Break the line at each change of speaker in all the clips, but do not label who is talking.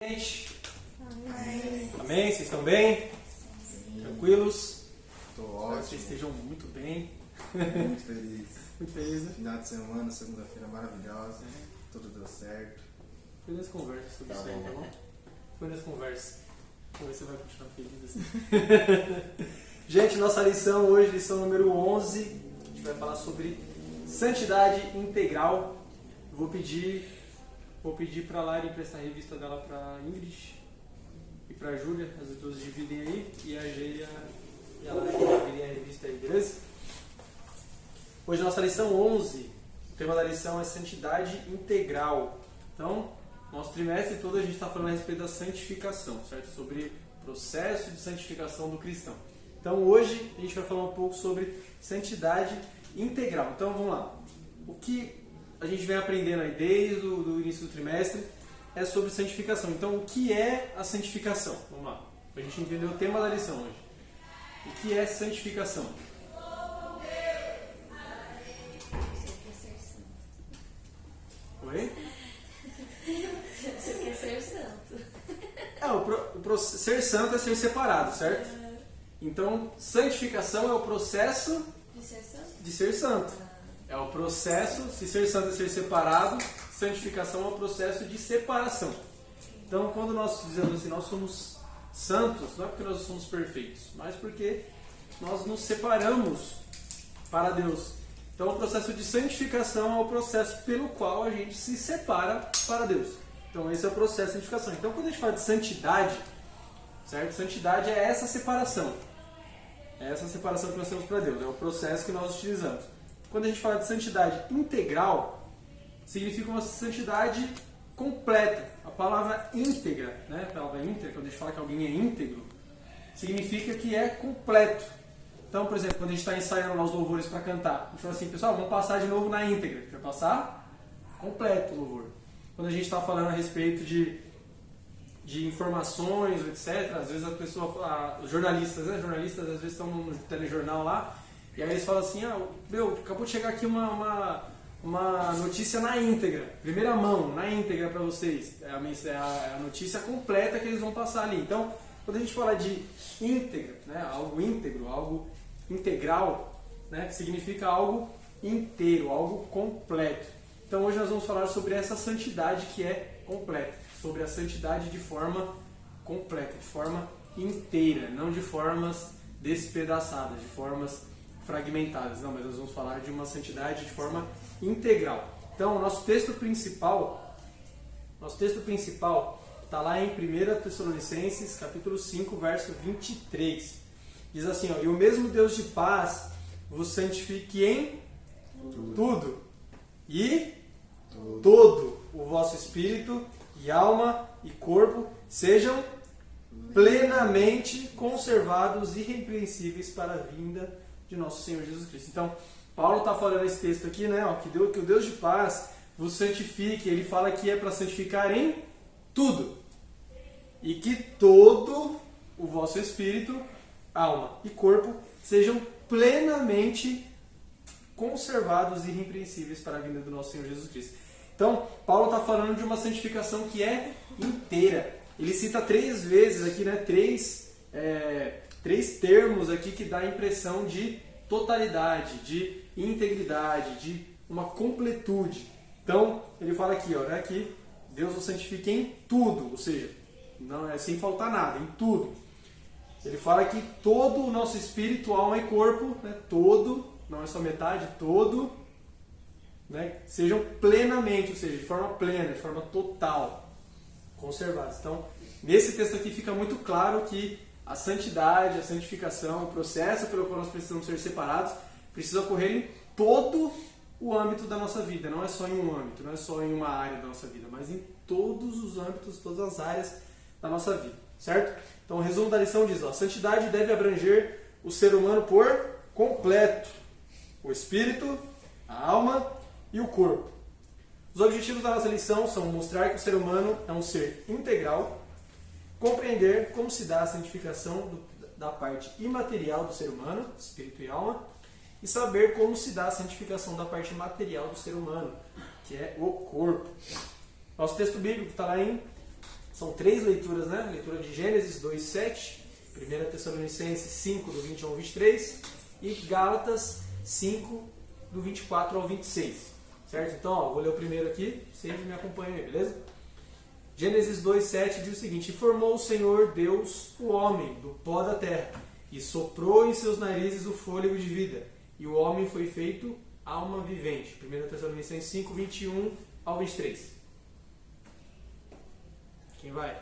Gente,
Amém.
amém? Vocês estão bem?
Sim.
Tranquilos?
Tô
Espero que
ótimo,
vocês estejam muito bem.
muito feliz.
Muito feliz, né?
Final de semana, segunda-feira maravilhosa, tudo deu certo.
Foi nas conversas sobre isso aí, tá bom? Foi nas conversas. Vamos ver se você vai continuar feliz assim. Gente, nossa lição hoje, lição número 11, a gente vai falar sobre santidade integral. Vou pedir para a Lari emprestar a revista dela para Ingrid e para a Júlia, as duas dividem aí, e a Geia e a Lari dividem a revista aí, beleza? Hoje nossa lição 11, o tema da lição é santidade integral. Então, nosso trimestre todo a gente está falando a respeito da santificação, certo? Sobre o processo de santificação do cristão. Então hoje a gente vai falar um pouco sobre santidade integral. Então vamos lá. O que a gente vem aprendendo aí desde o início do trimestre é sobre santificação. Então o que é a santificação? Vamos lá. Para a gente entender o tema da lição hoje. O que é santificação? Oi?
Você quer ser santo.
Ser santo é ser separado, certo? Então, santificação é o processo
De ser santo?
de ser santo. É o processo, se ser santo é ser separado, santificação é o processo de separação. Então, quando nós dizemos assim, nós somos santos, não é porque nós somos perfeitos, mas porque nós nos separamos para Deus. Então, o processo de santificação é o processo pelo qual a gente se separa para Deus. Então, esse é o processo de santificação. Então, quando a gente fala de santidade, certo? Santidade é essa separação. É essa separação que nós temos para Deus. É o processo que nós utilizamos. Quando a gente fala de santidade integral, significa uma santidade completa. A palavra íntegra, né? A palavra íntegra, quando a gente fala que alguém é íntegro, significa que é completo. Então, por exemplo, quando a gente está ensaiando lá os louvores para cantar, a gente fala assim, pessoal, vamos passar de novo na íntegra. A gente vai passar completo o louvor. Quando a gente está falando a respeito de informações, etc. Às vezes a pessoa, os jornalistas, né? Jornalistas às vezes estão no telejornal lá, e aí eles falam assim, acabou de chegar aqui uma notícia na íntegra, primeira mão, na íntegra para vocês. É a notícia completa que eles vão passar ali. Então, quando a gente fala de íntegra, né? Algo íntegro, algo integral, né? Significa algo inteiro, algo completo. Então hoje nós vamos falar sobre essa santidade que é completa, sobre a santidade de forma completa, de forma inteira, não de formas despedaçadas, de formas fragmentadas. Não, mas nós vamos falar de uma santidade de forma integral. Então o nosso texto principal está lá em 1 Tessalonicenses, capítulo 5, verso 23. Diz assim, e o mesmo Deus de paz vos santifique em tudo e todo o vosso espírito e alma e corpo sejam plenamente conservados e irrepreensíveis para a vinda de nosso Senhor Jesus Cristo. Então, Paulo está falando esse texto aqui, né? Que o Deus de paz vos santifique. Ele fala que é para santificar em tudo. E que todo o vosso espírito, alma e corpo sejam plenamente conservados e irrepreensíveis para a vinda do nosso Senhor Jesus Cristo. Então, Paulo está falando de uma santificação que é inteira. Ele cita 3 vezes aqui, né, três termos aqui que dá a impressão de totalidade, de integridade, de uma completude. Então, ele fala aqui, né, que Deus o santifica em tudo, ou seja, não é sem faltar nada, em tudo. Ele fala que todo o nosso espírito, alma e corpo, né, todo, não é só metade, todo, né, sejam plenamente, ou seja, de forma plena, de forma total, conservados. Então, nesse texto aqui fica muito claro que a santidade, a santificação, o processo pelo qual nós precisamos ser separados, precisa ocorrer em todo o âmbito da nossa vida. Não é só em um âmbito, não é só em uma área da nossa vida, mas em todos os âmbitos, todas as áreas da nossa vida, certo? Então, o resumo da lição diz, a santidade deve abranger o ser humano por completo, o espírito, a alma e o corpo. Os objetivos da nossa lição são mostrar que o ser humano é um ser integral, compreender como se dá a santificação da parte imaterial do ser humano, espírito e alma, e saber como se dá a santificação da parte material do ser humano, que é o corpo. Nosso texto bíblico está lá em São 3 leituras, né? Leitura de Gênesis 2:7, 1 Tessalonicenses 5, do 20 ao 23 e Gálatas 5, do 24 ao 26. Certo? Então, ó, vou ler o primeiro aqui, vocês me acompanham aí, beleza? Gênesis 2:7 diz o seguinte: E formou o Senhor Deus o homem do pó da terra, e soprou em seus narizes o fôlego de vida, e o homem foi feito alma vivente. 1 Tessalonicenses 5, 21 ao 23. Quem vai?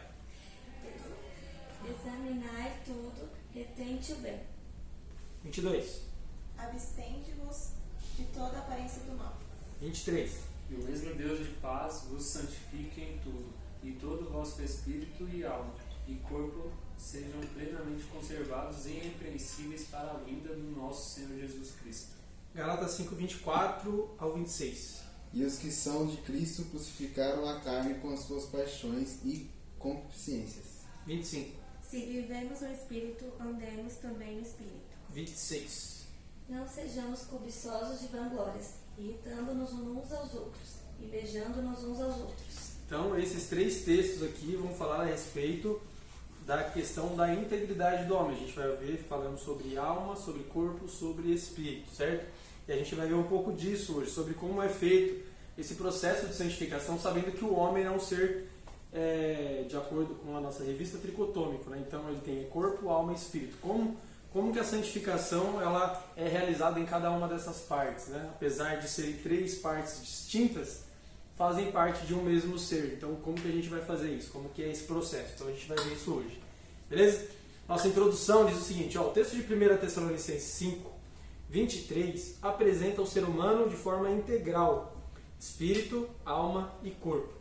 Examinai tudo, retente o bem.
22.
Abstende-vos de toda aparência do mal.
23.
E o mesmo Deus de paz vos santifique em tudo, e todo o vosso espírito e alma e corpo sejam plenamente conservados e irrepreensíveis para a vinda do nosso Senhor Jesus Cristo.
Gálatas 5, 24 ao 26.
E os que são de Cristo crucificaram a carne com as suas paixões e concupiscências.
25.
Se vivemos no Espírito, andemos também no Espírito.
26.
Não sejamos cobiçosos de vanglórias, irritando-nos uns aos outros, invejando-nos uns aos outros.
Então, esses 3 textos aqui vão falar a respeito da questão da integridade do homem. A gente vai ver falando sobre alma, sobre corpo, sobre espírito, certo? E a gente vai ver um pouco disso hoje, sobre como é feito esse processo de santificação, sabendo que o homem é um ser, de acordo com a nossa revista, tricotômico, né? Então ele tem corpo, alma e espírito. Como que a santificação ela é realizada em cada uma dessas partes, né? Apesar de serem 3 partes distintas, fazem parte de um mesmo ser. Então, como que a gente vai fazer isso? Como que é esse processo? Então, a gente vai ver isso hoje. Beleza? Nossa introdução diz o seguinte, ó, o texto de 1 Tessalonicenses 5, 23, apresenta o ser humano de forma integral, espírito, alma e corpo.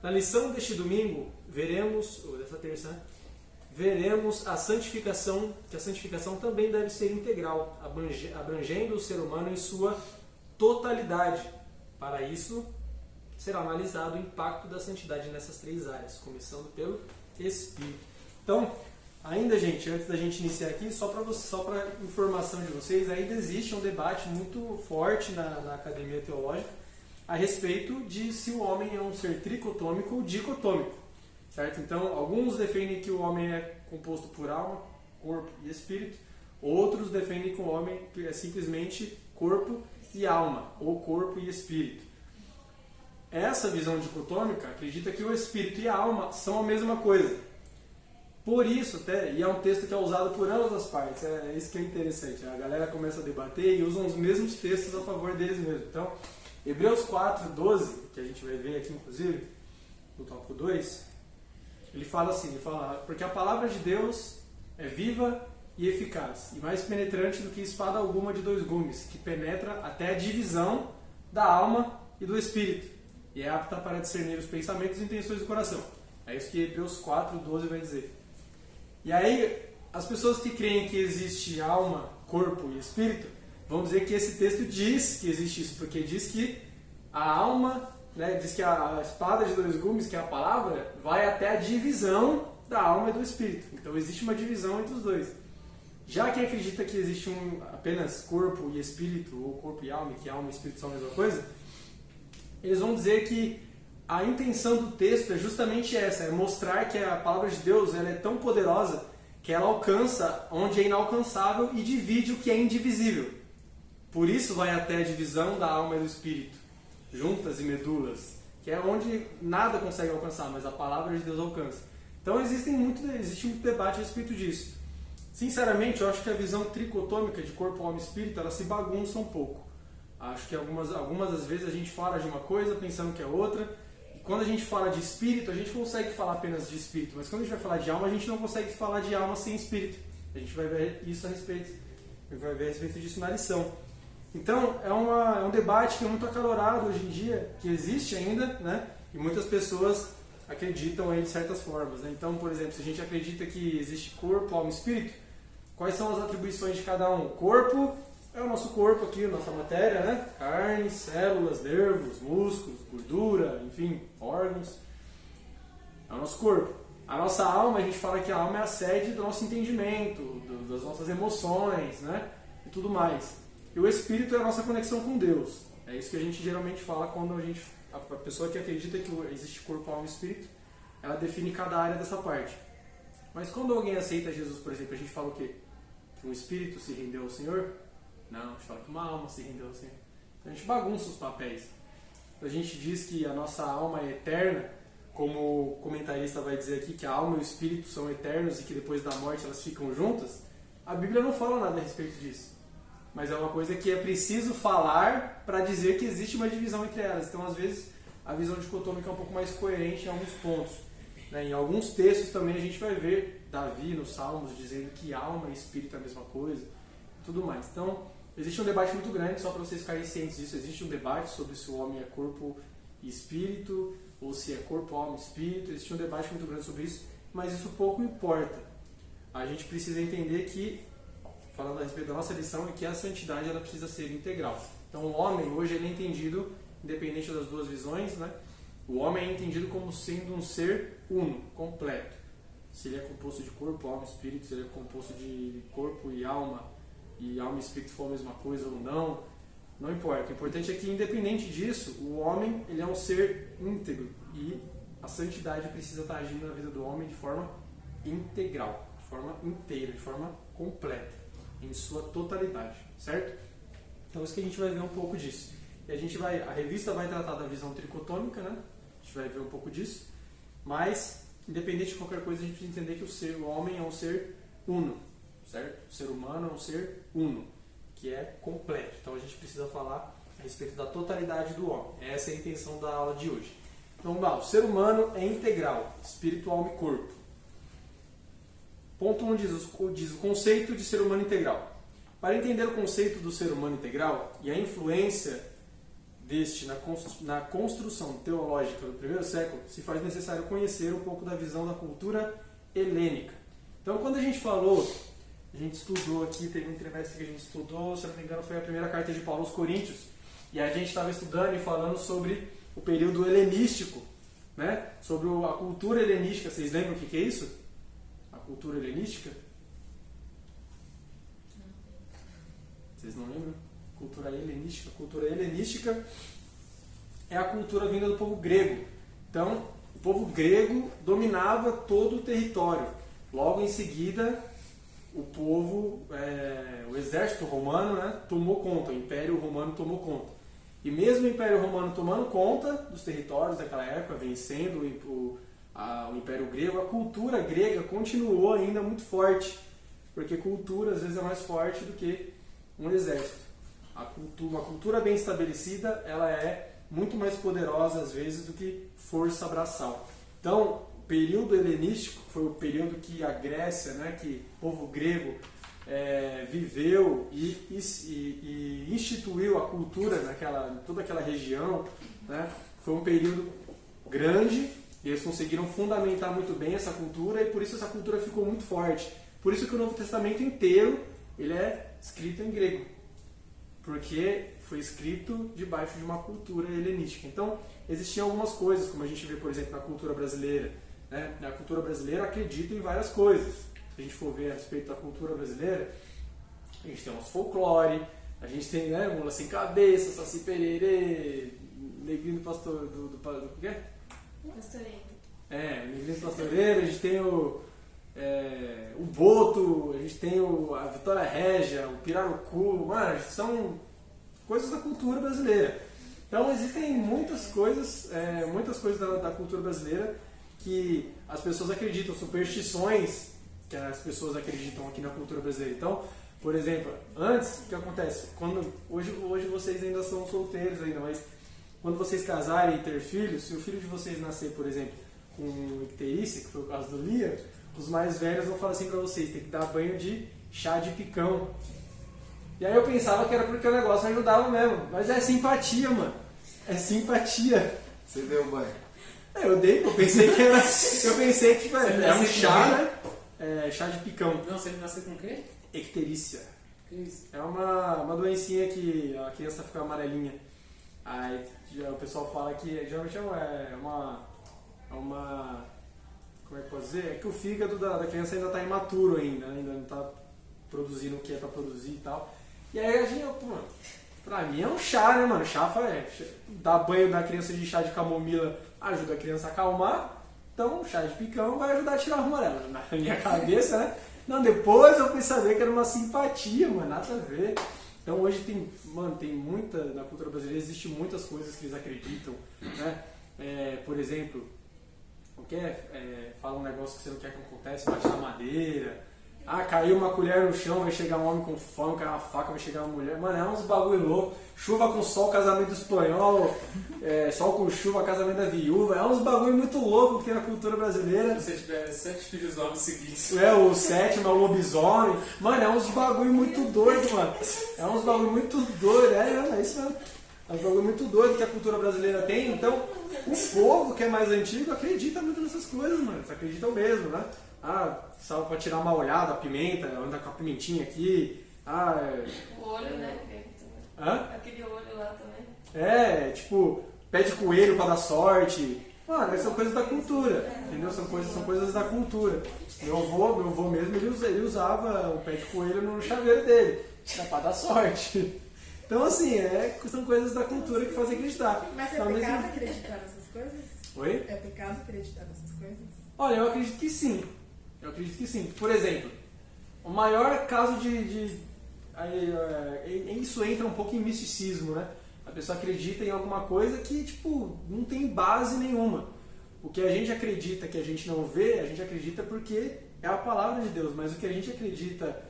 Na lição deste domingo, dessa terça, né? Veremos a santificação, que a santificação também deve ser integral, abrangendo o ser humano em sua totalidade. Para isso, será analisado o impacto da santidade nessas 3 áreas, começando pelo Espírito. Então, ainda, gente, antes da gente iniciar aqui, só para informação de vocês, ainda existe um debate muito forte na academia teológica a respeito de se o homem é um ser tricotômico ou dicotômico. Certo? Então, alguns defendem que o homem é composto por alma, corpo e espírito, outros defendem que o homem é simplesmente corpo e alma, ou corpo e espírito. Essa visão dicotômica acredita que o espírito e a alma são a mesma coisa. Por isso, e é um texto que é usado por ambas as partes, é isso que é interessante. A galera começa a debater e usam os mesmos textos a favor deles mesmos. Então, Hebreus 4, 12, que a gente vai ver aqui inclusive, no tópico 2, ele fala assim, porque a palavra de Deus é viva e eficaz, e mais penetrante do que espada alguma de 2 gumes, que penetra até a divisão da alma e do espírito, e é apta para discernir os pensamentos e intenções do coração. É isso que Hebreus 4, 12 vai dizer. E aí, as pessoas que creem que existe alma, corpo e espírito, vão dizer que esse texto diz que existe isso, porque diz que a alma, né, diz que a espada de 2 gumes, que é a palavra, vai até a divisão da alma e do espírito. Então existe uma divisão entre os dois. Já quem acredita que existe apenas corpo e espírito, ou corpo e alma, e que alma e espírito são a mesma coisa, eles vão dizer que a intenção do texto é justamente essa, é mostrar que a palavra de Deus ela é tão poderosa que ela alcança onde é inalcançável e divide o que é indivisível. Por isso vai até a divisão da alma e do espírito, juntas e medulas, que é onde nada consegue alcançar, mas a palavra de Deus alcança. Então existe muito debate a respeito disso. Sinceramente, eu acho que a visão tricotômica de corpo, alma e espírito, ela se bagunça um pouco. Acho que algumas das vezes a gente fala de uma coisa pensando que é outra, e quando a gente fala de espírito, a gente consegue falar apenas de espírito, mas quando a gente vai falar de alma, a gente não consegue falar de alma sem espírito. A gente vai ver isso a respeito disso na lição. Então, é um debate que é muito acalorado hoje em dia, que existe ainda, né? E muitas pessoas acreditam aí de certas formas, né? Então, por exemplo, se a gente acredita que existe corpo, alma e espírito, quais são as atribuições de cada um? O corpo é o nosso corpo aqui, a nossa matéria, né? Carne, células, nervos, músculos, gordura, enfim, órgãos. É o nosso corpo. A nossa alma, a gente fala que a alma é a sede do nosso entendimento, das nossas emoções, né? E tudo mais. E o espírito é a nossa conexão com Deus. É isso que a gente geralmente fala quando a pessoa que acredita que existe corpo, alma e espírito ela define cada área dessa parte. Mas quando alguém aceita Jesus, por exemplo, a gente fala o quê? Que um espírito se rendeu ao Senhor? Não, a gente fala que uma alma se rendeu ao Senhor. Então a gente bagunça os papéis. A gente diz que a nossa alma é eterna, como o comentarista vai dizer aqui, que a alma e o espírito são eternos e que depois da morte elas ficam juntas. A Bíblia não fala nada a respeito disso. Mas é uma coisa que é preciso falar para dizer que existe uma divisão entre elas. Então, às vezes, a visão dicotômica é um pouco mais coerente em alguns pontos. Né? Em alguns textos também a gente vai ver Davi nos Salmos dizendo que alma e espírito é a mesma coisa e tudo mais. Então, existe um debate muito grande, só para vocês ficarem cientes disso. Existe um debate sobre se o homem é corpo e espírito, ou se é corpo, alma e espírito. Existe um debate muito grande sobre isso, mas isso pouco importa. A gente precisa entender que, falando a respeito da nossa lição, é que a santidade ela precisa ser integral. Então, o homem, hoje, ele é entendido, independente das duas visões, né? O homem é entendido como sendo um ser uno, completo. Se ele é composto de corpo, alma e espírito, se ele é composto de corpo e alma e espírito for a mesma coisa ou não, não importa. O importante é que, independente disso, o homem ele é um ser íntegro e a santidade precisa estar agindo na vida do homem de forma integral, de forma inteira, de forma completa, em sua totalidade, certo? Então, isso que a gente vai ver um pouco disso. E a revista vai tratar da visão tricotômica, né? A gente vai ver um pouco disso, mas, independente de qualquer coisa, a gente precisa entender que o homem é um ser uno, certo? O ser humano é um ser uno, que é completo. Então, a gente precisa falar a respeito da totalidade do homem. Essa é a intenção da aula de hoje. Então, vamos lá. O ser humano é integral, espírito, alma e corpo. Ponto 1 diz o conceito de ser humano integral. Para entender o conceito do ser humano integral e a influência deste na construção teológica do primeiro século, se faz necessário conhecer um pouco da visão da cultura helênica. Então, quando a gente estudou aqui, teve um trimestre que a gente estudou, se não me engano, foi a primeira carta de Paulo aos Coríntios, e a gente estava estudando e falando sobre o período helenístico, né? Sobre a cultura helenística. Vocês lembram o que é isso? A cultura helenística? Vocês não lembram? Cultura helenística. A cultura helenística é a cultura vinda do povo grego. Então, o povo grego dominava todo o território. Logo em seguida, o exército romano, né, tomou conta, o Império Romano tomou conta. E mesmo o Império Romano tomando conta dos territórios daquela época, vencendo o Império Grego, a cultura grega continuou ainda muito forte, porque cultura às vezes é mais forte do que um exército. Uma cultura bem estabelecida, ela é muito mais poderosa às vezes do que força braçal. Então, o período helenístico foi o período que a Grécia, né, que o povo grego viveu e instituiu a cultura toda aquela região, né? Foi um período grande e eles conseguiram fundamentar muito bem essa cultura e por isso essa cultura ficou muito forte. Por isso que o Novo Testamento inteiro ele é escrito em grego, porque foi escrito debaixo de uma cultura helenística. Então, existiam algumas coisas, como a gente vê, por exemplo, na cultura brasileira. Né? A cultura brasileira acredita em várias coisas. Se a gente for ver a respeito da cultura brasileira, a gente tem nosso folclore, a gente tem, né, Mula Sem Cabeça, Saci Pererê, Negrinho do Pastor... do quê?
Pastoreiro.
Negrinho do Pastoreiro, a gente tem o Boto, a gente tem a Vitória Régia, o Pirarucu, mano, são coisas da cultura brasileira. Então existem muitas coisas da cultura brasileira que as pessoas acreditam, superstições que as pessoas acreditam aqui na cultura brasileira. Então, por exemplo, antes, o que acontece? Hoje vocês ainda são solteiros ainda, mas quando vocês casarem e ter filhos, se o filho de vocês nascer, por exemplo, com icterícia, que foi o caso do Lia, os mais velhos vão falar assim pra vocês, tem que dar banho de chá de picão. E aí eu pensava que era porque o negócio ajudava mesmo, mas é simpatia, mano. É simpatia.
Você deu banho?
Eu dei, eu pensei que é um chá, né? Chá de picão.
Não, você nasceu com o quê?
Icterícia.
Que isso?
É uma doencinha que a criança fica amarelinha. Aí o pessoal fala que geralmente é uma como é que pode dizer? É que o fígado da criança ainda está imaturo ainda não está produzindo o que é para produzir e tal. E aí a gente, pra mim é um chá, né, mano? Chá dar banho na criança de chá de camomila ajuda a criança a acalmar, Então o chá de picão vai ajudar a tirar a rumorela. Na minha cabeça, né? Não, depois eu fui saber que era uma simpatia, mano, nada a ver. Então hoje tem muita, na cultura brasileira existe muitas coisas que eles acreditam, né? Por exemplo, fala um negócio que você não quer que aconteça, bate na madeira. Caiu uma colher no chão, vai chegar um homem com fome, caiu uma faca, vai chegar uma mulher. Mano, é uns bagulho louco. Chuva com sol, casamento espanhol. Sol com chuva, casamento da viúva. É uns bagulho muito louco que tem na cultura brasileira.
Se você tiver 7 filhos homens seguintes.
O sétimo é o lobisomem. Mano, é uns bagulho muito doido, mano. É uns bagulho muito doido. É isso mesmo. É um bagulho muito doido que a cultura brasileira tem. Então, o povo que é mais antigo acredita muito nessas coisas, mano. Eles acreditam mesmo, né? Só pra tirar uma olhada, a pimenta, anda com a pimentinha aqui.
O olho, né? Aquele olho lá também.
Tipo, pé de coelho pra dar sorte. Mano, essas são coisas da cultura, entendeu? São coisas da cultura. Meu avô mesmo, ele usava o pé de coelho no chaveiro dele, pra dar sorte. Então, assim, são coisas da cultura que fazem acreditar.
Mas é pecado acreditar nessas coisas?
Oi?
É pecado acreditar nessas coisas?
Olha, eu acredito que sim. Por exemplo, o maior caso isso entra um pouco em misticismo, né? A pessoa acredita em alguma coisa que, tipo, não tem base nenhuma. O que a gente acredita que a gente não vê, a gente acredita porque é a palavra de Deus. Mas o que a gente acredita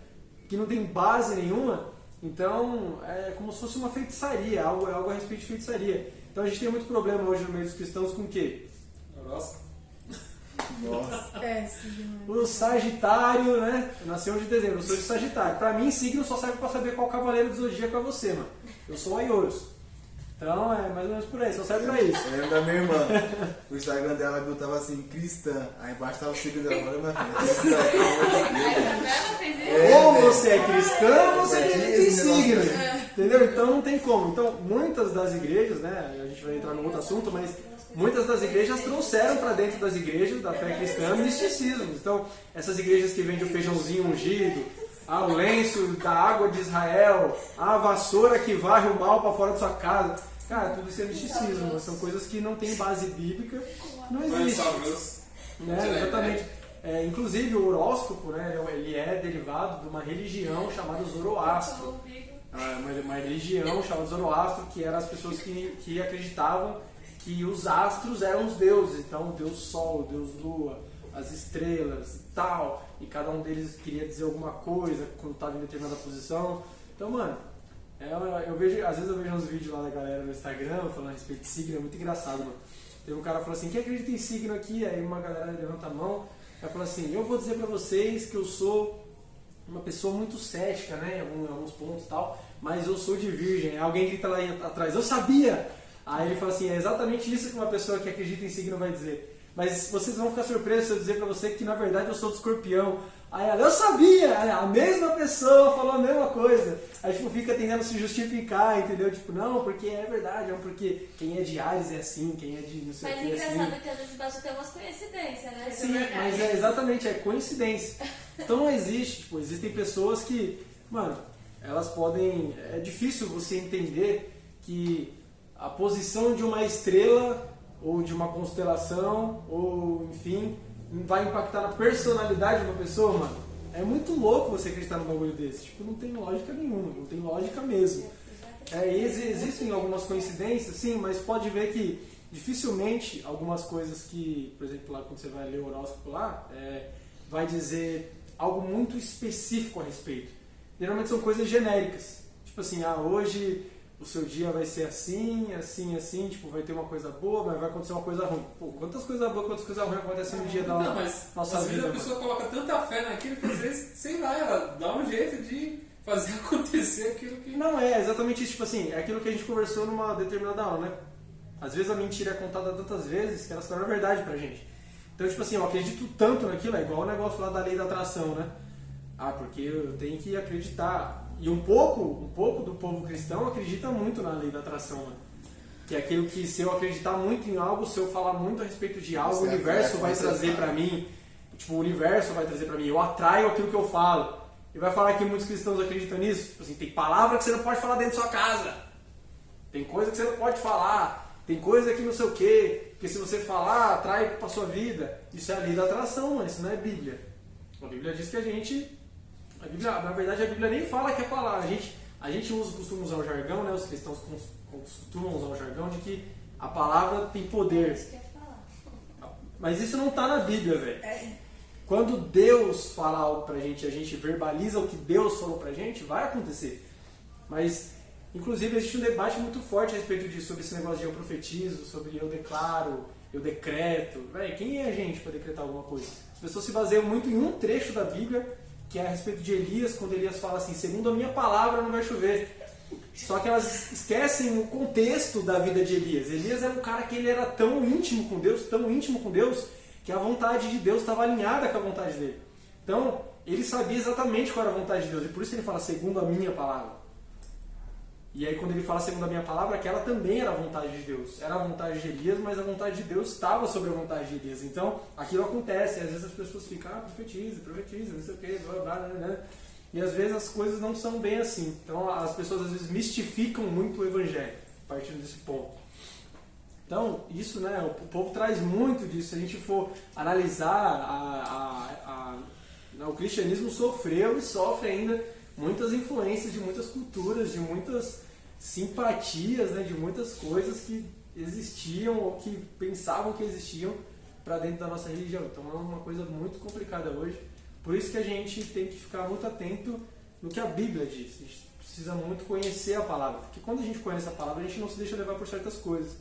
que não tem base nenhuma, então é como se fosse uma feitiçaria, algo a respeito de feitiçaria. Então a gente tem muito problema hoje no meio dos cristãos com o quê?
Nossa.
O Sagitário, né? Nasceu de dezembro, eu sou de Sagitário. Pra mim, signo só serve pra saber qual cavaleiro do zodíaco é você, mano. Eu sou Aioros. Então é mais ou menos por aí, só serve pra isso.
Eu lembro da minha irmã. O Instagram dela botava assim, cristã. Aí embaixo tava o signo dela. Olha
ou você é cristão ou você tem signo. Entendeu? Então não tem como. Então muitas das igrejas, né? A gente vai entrar num outro assunto, mas muitas das igrejas trouxeram para dentro das igrejas da fé cristã misticismo. Então essas igrejas que vendem o feijãozinho ungido, o lenço da água de Israel, a vassoura que varre o mal para fora da sua casa. Cara, tudo isso é misticismo. São coisas que não tem base bíblica. Não existe. Exatamente. Inclusive o horóscopo, né, ele é derivado de uma religião chamada Zoroastro. Uma religião chamada Zoroastro, que eram as pessoas que acreditavam que os astros eram os deuses. Então o deus Sol, o deus Lua, as estrelas e tal. E cada um deles queria dizer alguma coisa quando estava em determinada posição. Então, mano, às vezes eu vejo uns vídeos lá da galera no Instagram falando a respeito de signo, é muito engraçado, mano. Tem um cara que falou assim, quem acredita em signo aqui? Aí uma galera levanta a mão e fala assim, eu vou dizer pra vocês que eu sou uma pessoa muito cética, né, em alguns pontos e tal, mas eu sou de virgem. Aí alguém grita lá atrás, eu sabia! Aí ele fala assim, é exatamente isso que uma pessoa que acredita em signo vai dizer. Mas vocês vão ficar surpresos se eu dizer pra você que na verdade eu sou do Escorpião. Aí ela, eu sabia! Aí, a mesma pessoa falou a mesma coisa. Aí tipo, fica tentando se justificar, entendeu? Tipo, não, porque é verdade, não, porque quem é de Ares é assim, quem é de não sei o que é assim.
Mas engraçado que às vezes basta ter umas coincidências, né?
Sim, mas exatamente, é coincidência. Então não existe, tipo, existem pessoas que, mano, elas podem... É difícil você entender que a posição de uma estrela ou de uma constelação, ou enfim, vai impactar na personalidade de uma pessoa, mano. É muito louco você acreditar num bagulho desse. Tipo, não tem lógica nenhuma, não tem lógica mesmo. Existem algumas coincidências, sim, mas pode ver que dificilmente algumas coisas que, por exemplo, lá quando você vai ler o horóscopo lá, vai dizer algo muito específico a respeito. Geralmente são coisas genéricas. Tipo assim, hoje o seu dia vai ser assim, assim, assim, tipo, vai ter uma coisa boa, mas vai acontecer uma coisa ruim. Pô, quantas coisas boas, quantas coisas ruins acontecem no dia da nossa vida?
Mas às vezes a pessoa coloca tanta fé naquilo que às vezes, sei lá, ela dá um jeito de fazer acontecer aquilo que...
Não, é exatamente isso, tipo assim, é aquilo que a gente conversou numa determinada aula, né? Às vezes a mentira é contada tantas vezes que ela se torna verdade pra gente. Então, tipo assim, eu acredito tanto naquilo, é igual o negócio lá da lei da atração, né? Porque eu tenho que acreditar. E um pouco do povo cristão acredita muito na lei da atração, né? Que é aquilo que, se eu acreditar muito em algo, se eu falar muito a respeito de algo, o universo vai trazer pra mim. Tipo, o universo vai trazer pra mim. Eu atraio aquilo que eu falo. E vai falar que muitos cristãos acreditam nisso. Tipo assim, tem palavra que você não pode falar dentro da sua casa. Tem coisa que você não pode falar. tem coisa que não sei o quê, porque se você falar, atrai para sua vida. Isso é a lei da atração, mano, isso não é Bíblia. A Bíblia diz que na verdade a Bíblia nem fala que é palavra. A gente costuma usar o jargão, né? Os cristãos costumam usar o jargão de que a palavra tem poder.
Isso que eu ia falar.
Mas isso não está na Bíblia, velho. Quando Deus fala algo pra gente, a gente verbaliza o que Deus falou pra gente, vai acontecer. Mas, inclusive, existe um debate muito forte a respeito disso, sobre esse negócio de eu profetizo, sobre eu declaro, eu decreto. Véi, quem é a gente para decretar alguma coisa? As pessoas se baseiam muito em um trecho da Bíblia, que é a respeito de Elias, quando Elias fala assim, segundo a minha palavra não vai chover. Só que elas esquecem o contexto da vida de Elias. Elias era um cara que ele era tão íntimo com Deus, que a vontade de Deus estava alinhada com a vontade dele. Então, ele sabia exatamente qual era a vontade de Deus, e por isso ele fala, segundo a minha palavra. E aí quando ele fala segundo a minha palavra, aquela também era a vontade de Deus. Era a vontade de Elias, mas a vontade de Deus estava sobre a vontade de Elias. Então, aquilo acontece, e às vezes as pessoas ficam, profetiza, não sei o que, blá, blá, blá. E às vezes as coisas não são bem assim. Então as pessoas às vezes mistificam muito o evangelho, partindo desse ponto. Então, isso, né, o povo traz muito disso. Se a gente for analisar, o cristianismo sofreu e sofre ainda muitas influências de muitas culturas, de muitas simpatias, né, de muitas coisas que existiam ou que pensavam que existiam para dentro da nossa religião. Então é uma coisa muito complicada hoje. Por isso que a gente tem que ficar muito atento no que a Bíblia diz. A gente precisa muito conhecer a palavra, porque quando a gente conhece a palavra, a gente não se deixa levar por certas coisas.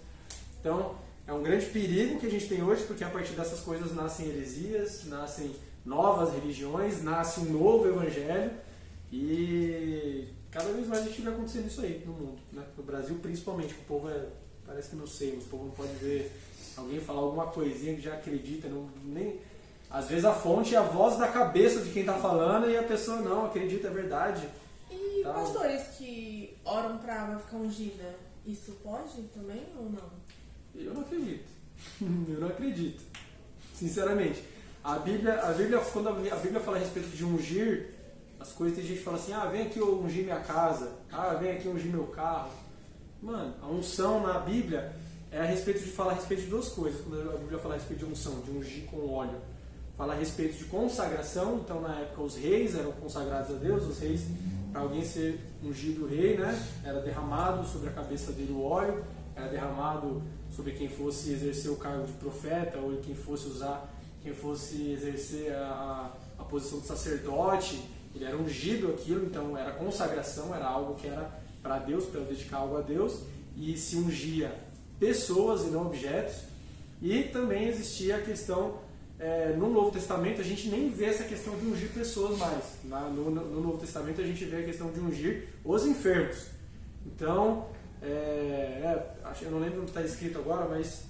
Então, é um grande perigo que a gente tem hoje, porque a partir dessas coisas nascem heresias, nascem novas religiões, nasce um novo evangelho, e cada vez mais a gente vai acontecendo isso aí no mundo, né? No Brasil principalmente, que o povo parece que não sei, o povo não pode ver alguém falar alguma coisinha que já acredita, às vezes a fonte é a voz da cabeça de quem está falando e a pessoa não acredita, é verdade.
E
tá?
pastores que oram pra ficar ungida, isso pode também ou não?
Eu não acredito. Eu não acredito. Sinceramente. A Bíblia, quando a Bíblia fala a respeito de ungir as coisas, tem gente que fala assim, vem aqui eu ungir minha casa, vem aqui eu ungir meu carro. Mano, a unção na Bíblia é a respeito de duas coisas. Quando a Bíblia fala a respeito de unção, de ungir com óleo, fala a respeito de consagração. Então na época os reis eram consagrados a Deus, os reis, para alguém ser ungido rei, né, era derramado sobre a cabeça dele o óleo, era derramado sobre quem fosse exercer o cargo de profeta, ou quem fosse exercer a posição de sacerdote. Ele era ungido aquilo, então era consagração, era algo que era para Deus, para dedicar algo a Deus, e se ungia pessoas e não objetos. E também existia a questão, no Novo Testamento a gente nem vê essa questão de ungir pessoas mais. No Novo Testamento a gente vê a questão de ungir os enfermos. Então, eu não lembro o que está escrito agora, mas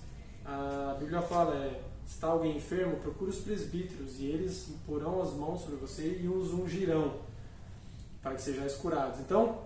a Bíblia fala, está alguém enfermo, procure os presbíteros e eles porão as mãos sobre você e os ungirão para que sejais curados. Então,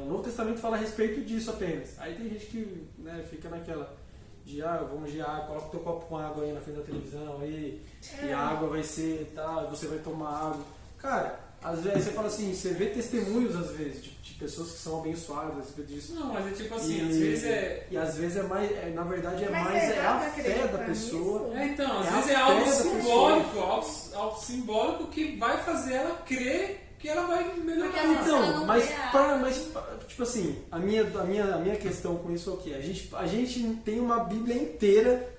o Novo Testamento fala a respeito disso apenas. Aí tem gente que, né, fica naquela de, eu vou ungir água, coloca o teu copo com água aí na frente da televisão aí, e a água vai ser tal, você vai tomar água. Cara, às vezes você fala assim, você vê testemunhos às vezes de pessoas que são abençoadas a respeito disso.
Não, mas é tipo assim, às vezes
E às vezes é mais, na verdade
Mas
a fé da pessoa.
Então, às
É
vezes
a
é algo
fé da
simbólico, algo simbólico que vai fazer ela crer que ela vai melhorar.
Porque às vezes ela
Então,
não
mas,
vê a-
tipo assim, a minha questão com isso é o quê? A gente tem uma Bíblia inteira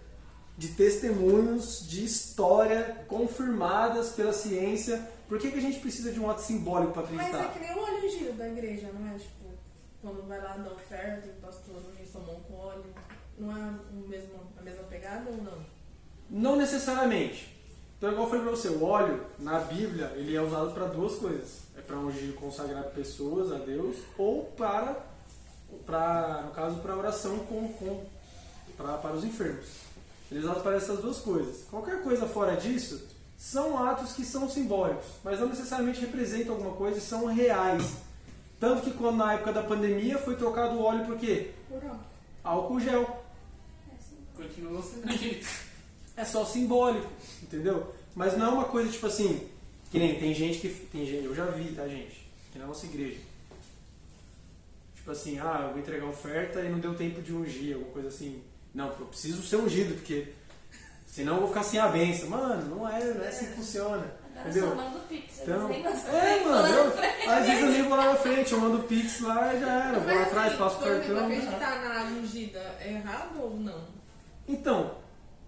de testemunhos, de história confirmadas pela ciência. Por que a gente precisa de um ato simbólico para
Mas é
acreditar?
que nem o óleo ungido da igreja, não é? Tipo, quando vai lá dar oferta e o pastor unge sua mão com óleo, não é a mesma pegada ou não?
Não necessariamente. Então, igual eu falei pra você, o óleo na Bíblia ele é usado para duas coisas. É para ungir e consagrar pessoas a Deus, ou no caso, para oração para os enfermos. Ele é usado para essas duas coisas. Qualquer coisa fora disso são atos que são simbólicos, mas não necessariamente representam alguma coisa e são reais. Tanto que quando na época da pandemia foi trocado o óleo por quê?
Por não.
Álcool gel.
Continua sendo isso.
É só simbólico, entendeu? Mas não é uma coisa tipo assim, que nem tem gente, eu já vi, tá, gente? Aqui na nossa igreja. Tipo assim, eu vou entregar oferta e não deu tempo de ungir, alguma coisa assim. Não, porque eu preciso ser ungido, porque senão eu vou ficar sem a benção. Mano, não é assim que funciona.
Agora
Entendeu?
só manda o Pix.
Então,
nem manda
às vezes eu nem vou lá na frente, eu mando o Pix lá e já era. Vou lá atrás, passo o
Por exemplo,
cartão.
acreditar na ungida é errado ou não?
Então,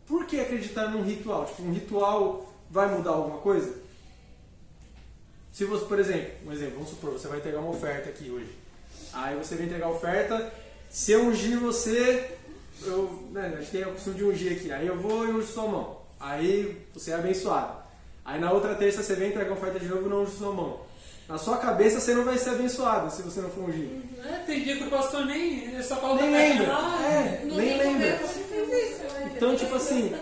por que acreditar num ritual? Tipo, um ritual vai mudar alguma coisa? Se você, por exemplo, vamos supor, você vai entregar uma oferta aqui hoje. Aí você vem entregar a oferta, se eu ungir você, a gente tem a opção de ungir aqui, aí eu vou e unjo sua mão. Aí você é abençoado. Aí na outra terça você vem entregar a oferta de novo e não unge sua mão. Na sua cabeça você não vai ser abençoado se você não for ungido.
Tem dia que o pastor nem só coloca
Nem
a caixinha
lembra.
lá.
Nem lembra.
Né?
Então, tipo assim,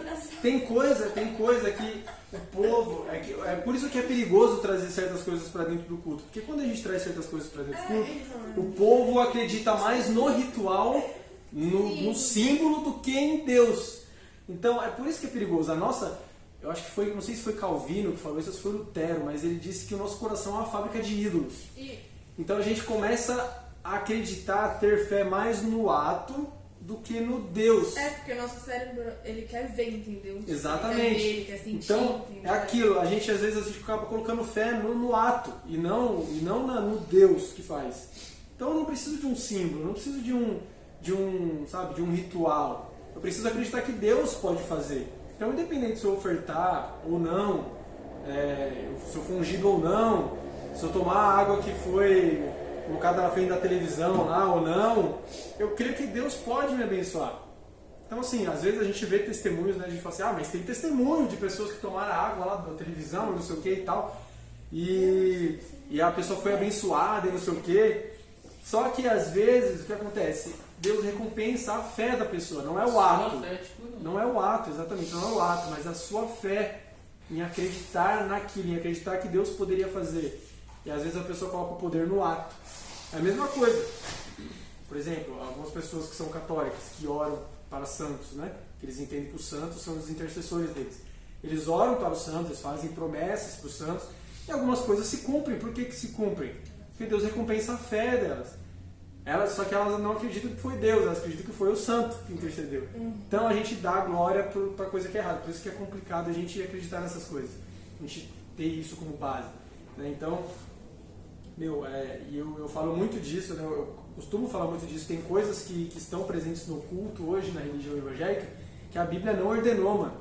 tem coisa que o povo. É por isso que é perigoso trazer certas coisas para dentro do culto. Porque quando a gente traz certas coisas para dentro do culto, o povo acredita mais no ritual, no símbolo, do que em Deus. Então, é por isso que é perigoso. Eu acho que foi, não sei se foi Calvino que falou isso, ou se foi Lutero, mas ele disse que o nosso coração é uma fábrica de ídolos. Então a gente começa a acreditar, a ter fé mais no ato do que no Deus.
Porque o nosso cérebro, ele quer ver, entendeu?
Exatamente.
Ele quer ver, ele quer sentir,
então,
entendeu?
é aquilo, às vezes acaba colocando fé no ato e não no Deus que faz. Então eu não preciso de um símbolo, não preciso de um ritual. Eu preciso acreditar que Deus pode fazer. Então, independente se eu ofertar ou não, se eu for ungido ou não, se eu tomar a água que foi colocada na frente da televisão lá ou não, eu creio que Deus pode me abençoar. Então, assim, às vezes a gente vê testemunhos, né? A gente fala assim, mas tem testemunho de pessoas que tomaram água lá da televisão, não sei o que e tal, e a pessoa foi abençoada e não sei o que. Só que, às vezes, o que acontece? Deus recompensa a fé da pessoa, não é o ato. Não é o ato, exatamente, não é o ato, mas a sua fé em acreditar naquilo, em acreditar que Deus poderia fazer. E às vezes a pessoa coloca o poder no ato. É a mesma coisa. Por exemplo, algumas pessoas que são católicas, que oram para santos, né? Que eles entendem que os santos são os intercessores deles. Eles oram para os santos, eles fazem promessas para os santos, e algumas coisas se cumprem. Por que se cumprem? Porque Deus recompensa a fé delas. Só que elas não acreditam que foi Deus, elas acreditam que foi o santo que intercedeu. Então a gente dá glória para coisa que é errada. Por isso que é complicado a gente acreditar nessas coisas. A gente ter isso como base. Né? Então, eu falo muito disso, né? Eu costumo falar muito disso. Tem coisas que estão presentes no culto hoje, na religião evangélica, que a Bíblia não ordenou, mano.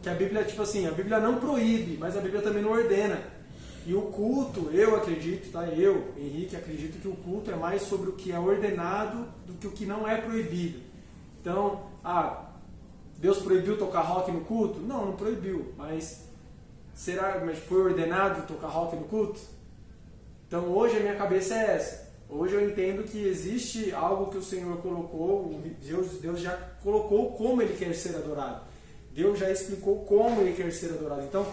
Que a Bíblia, tipo assim, a Bíblia não proíbe, mas a Bíblia também não ordena. E o culto, eu acredito, tá? Eu, Henrique, acredito que o culto é mais sobre o que é ordenado do que o que não é proibido. Então, Deus proibiu tocar rock no culto? Não, não proibiu. Mas foi ordenado tocar rock no culto? Então hoje a minha cabeça é essa. Hoje eu entendo que existe algo que o Senhor colocou, Deus já colocou como Ele quer ser adorado. Deus já explicou como Ele quer ser adorado. Então,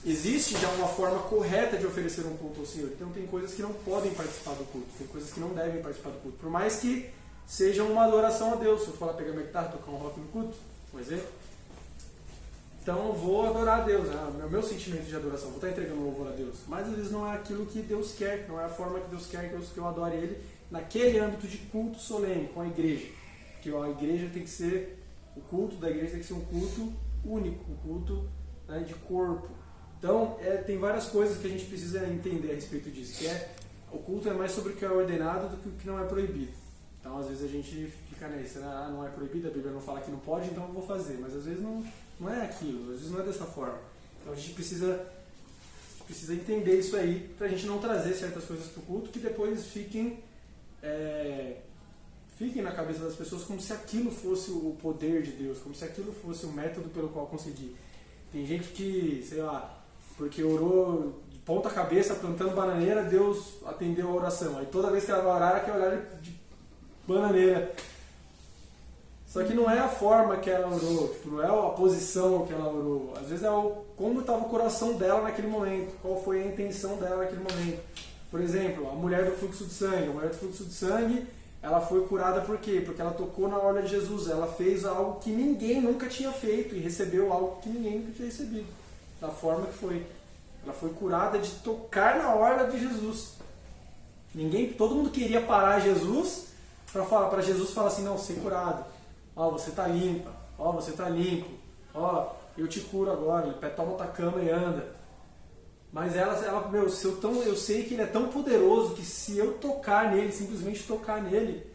existe já uma forma correta de oferecer um culto ao Senhor. Então tem coisas que não podem participar do culto, tem coisas que não devem participar do culto. Por mais que seja uma adoração a Deus. Se eu for lá pegar minha guitarra, tocar um rock no culto, por exemplo, então eu vou adorar a Deus, né? O meu sentimento de adoração, vou estar entregando louvor a Deus. Mas às vezes não é aquilo que Deus quer, não é a forma que Deus quer que eu adore Ele naquele âmbito de culto solene, com a igreja. Porque a igreja tem que ser, o culto da igreja tem que ser um culto único, um culto, né, de corpo. Então, tem várias coisas que a gente precisa entender a respeito disso, que o culto é mais sobre o que é ordenado do que o que não é proibido. Então, às vezes a gente fica nesse, né? Não é proibido, a Bíblia não fala que não pode, então eu vou fazer. Mas às vezes não é aquilo, às vezes não é dessa forma. Então a gente precisa entender isso aí, pra gente não trazer certas coisas pro culto que depois fiquem na cabeça das pessoas como se aquilo fosse o poder de Deus, como se aquilo fosse o método pelo qual conseguir. Tem gente que, sei lá, porque orou de ponta cabeça, plantando bananeira, Deus atendeu a oração. Aí toda vez que ela vai orar, ela quer olhar de bananeira. Só que não é a forma que ela orou, tipo, não é a posição que ela orou. Às vezes é como estava o coração dela naquele momento, qual foi a intenção dela naquele momento. Por exemplo, a mulher do fluxo de sangue. A mulher do fluxo de sangue, ela foi curada por quê? Porque ela tocou na orla de Jesus. Ela fez algo que ninguém nunca tinha feito e recebeu algo que ninguém nunca tinha recebido. Da forma que foi. Ela foi curada de tocar na orla de Jesus. Todo mundo queria parar Jesus para Jesus falar assim, não, ser curado. Ó, você tá limpa. Ó, você tá limpo. Ó, eu te curo agora. Toma tua cama e anda. Mas ela meu, eu sei que ele é tão poderoso que se eu tocar nele, simplesmente tocar nele,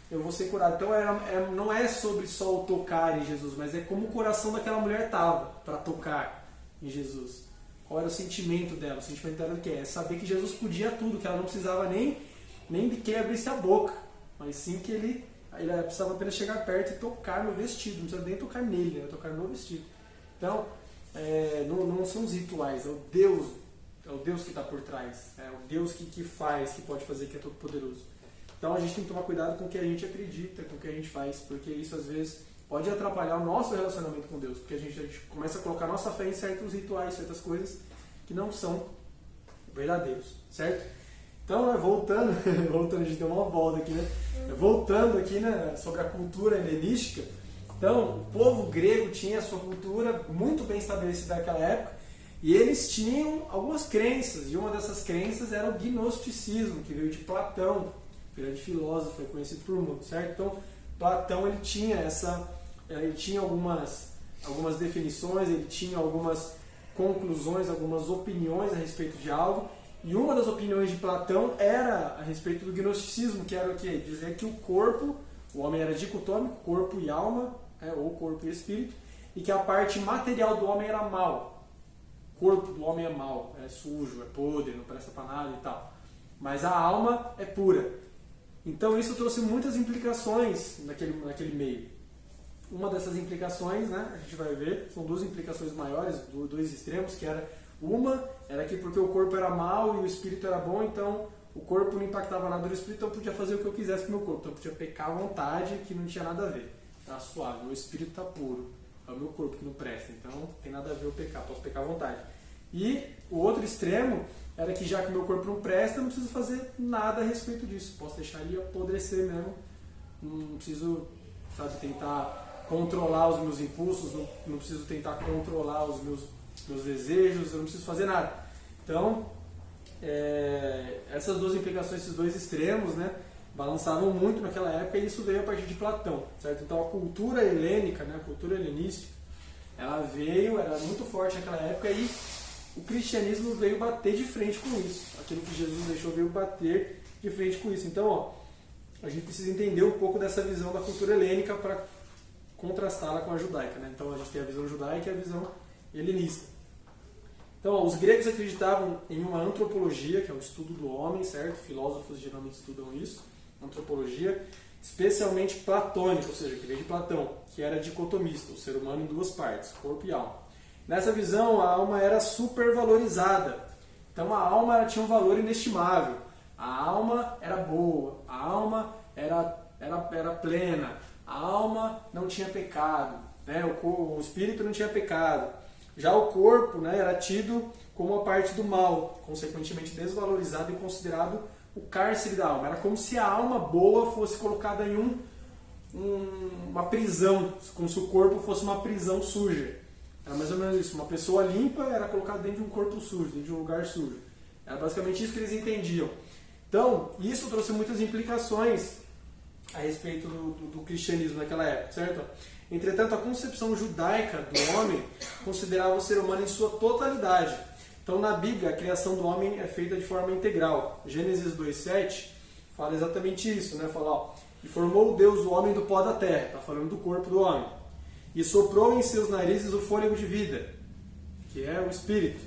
eu vou ser curado. Então não é sobre só o tocar em Jesus, mas é como o coração daquela mulher estava para tocar em Jesus. Qual era o sentimento dela? O sentimento dela é saber que Jesus podia tudo, que ela não precisava nem de que ele abrisse a boca, mas sim que ele precisava apenas chegar perto e tocar no vestido, não precisava nem tocar nele, né? Tocar no vestido. Então, não são os rituais, é o Deus que está por trás, é o Deus que faz, que pode fazer, que é todo poderoso. Então a gente tem que tomar cuidado com o que a gente acredita, com o que a gente faz, porque isso às vezes pode atrapalhar o nosso relacionamento com Deus, porque a gente começa a colocar nossa fé em certos rituais, certas coisas que não são verdadeiros, certo? Então, voltando, a gente deu uma volta aqui, né? Voltando aqui, né, sobre a cultura helenística. Então, o povo grego tinha a sua cultura muito bem estabelecida naquela época, e eles tinham algumas crenças, e uma dessas crenças era o gnosticismo, que veio de Platão, grande filósofo, foi conhecido por muitos, certo? Então, Platão ele tinha algumas definições, ele tinha algumas conclusões, algumas opiniões a respeito de algo, e uma das opiniões de Platão era a respeito do gnosticismo, que era o quê? Dizer que o homem era dicotômico, corpo e alma, ou corpo e espírito, e que a parte material do homem era mal. O corpo do homem é mau, é sujo, é podre, não presta para nada e tal. Mas a alma é pura. Então isso trouxe muitas implicações naquele meio. Uma dessas implicações, né, a gente vai ver, são duas implicações maiores, dois extremos, que uma era que porque o corpo era mau e o espírito era bom, então o corpo não impactava nada no espírito, então eu podia fazer o que eu quisesse com o meu corpo. Então eu podia pecar à vontade, que não tinha nada a ver. Tá suave, meu espírito está puro. É o meu corpo que não presta, então não tem nada a ver eu pecar, posso pecar à vontade. E o outro extremo era que já que o meu corpo não presta, eu não preciso fazer nada a respeito disso. Posso deixar ele apodrecer mesmo, não preciso, tentar controlar os meus impulsos, não preciso tentar controlar os meus desejos, eu não preciso fazer nada. Então, essas duas implicações, esses dois extremos, né, balançavam muito naquela época, e isso veio a partir de Platão, certo? Então a cultura helênica, né, a cultura helenística, era muito forte naquela época, e o cristianismo veio bater de frente com isso. Aquilo que Jesus deixou veio bater de frente com isso. Então, a gente precisa entender um pouco dessa visão da cultura helênica para contrastá-la com a judaica, né? Então a gente tem a visão judaica e a visão helenista. Então, os gregos acreditavam em uma antropologia, que é o estudo do homem, certo? Filósofos geralmente estudam isso, antropologia, especialmente platônica, ou seja, que veio de Platão, que era dicotomista, o ser humano em duas partes, corpo e alma. Nessa visão, a alma era supervalorizada. Então, a alma tinha um valor inestimável. A alma era boa, a alma era plena, a alma não tinha pecado, né? O espírito não tinha pecado. Já o corpo, né, era tido como a parte do mal, consequentemente desvalorizado e considerado o cárcere da alma. Era como se a alma boa fosse colocada em uma prisão, como se o corpo fosse uma prisão suja. Era mais ou menos isso. Uma pessoa limpa era colocada dentro de um corpo sujo, dentro de um lugar sujo. Era basicamente isso que eles entendiam. Então, isso trouxe muitas implicações a respeito do cristianismo naquela época, certo? Entretanto, a concepção judaica do homem considerava o ser humano em sua totalidade. Então, na Bíblia, a criação do homem é feita de forma integral. Gênesis 2:7 fala exatamente isso, né? Fala, e formou Deus o homem do pó da terra, está falando do corpo do homem, e soprou em seus narizes o fôlego de vida, que é o espírito,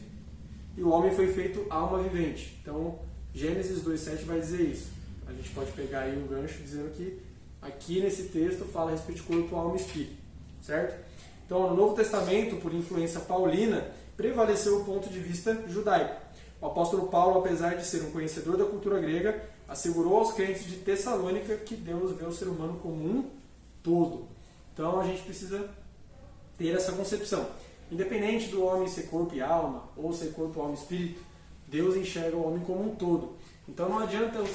e o homem foi feito alma vivente. Então, Gênesis 2:7 vai dizer isso. A gente pode pegar aí um gancho dizendo que aqui nesse texto fala a respeito de corpo, alma e espírito, certo? Então, no Novo Testamento, por influência paulina, prevaleceu o ponto de vista judaico. O apóstolo Paulo, apesar de ser um conhecedor da cultura grega, assegurou aos crentes de Tessalônica que Deus vê o ser humano como um todo. Então, a gente precisa ter essa concepção. Independente do homem ser corpo e alma, ou ser corpo, alma e espírito, Deus enxerga o homem como um todo. Então, não adianta eu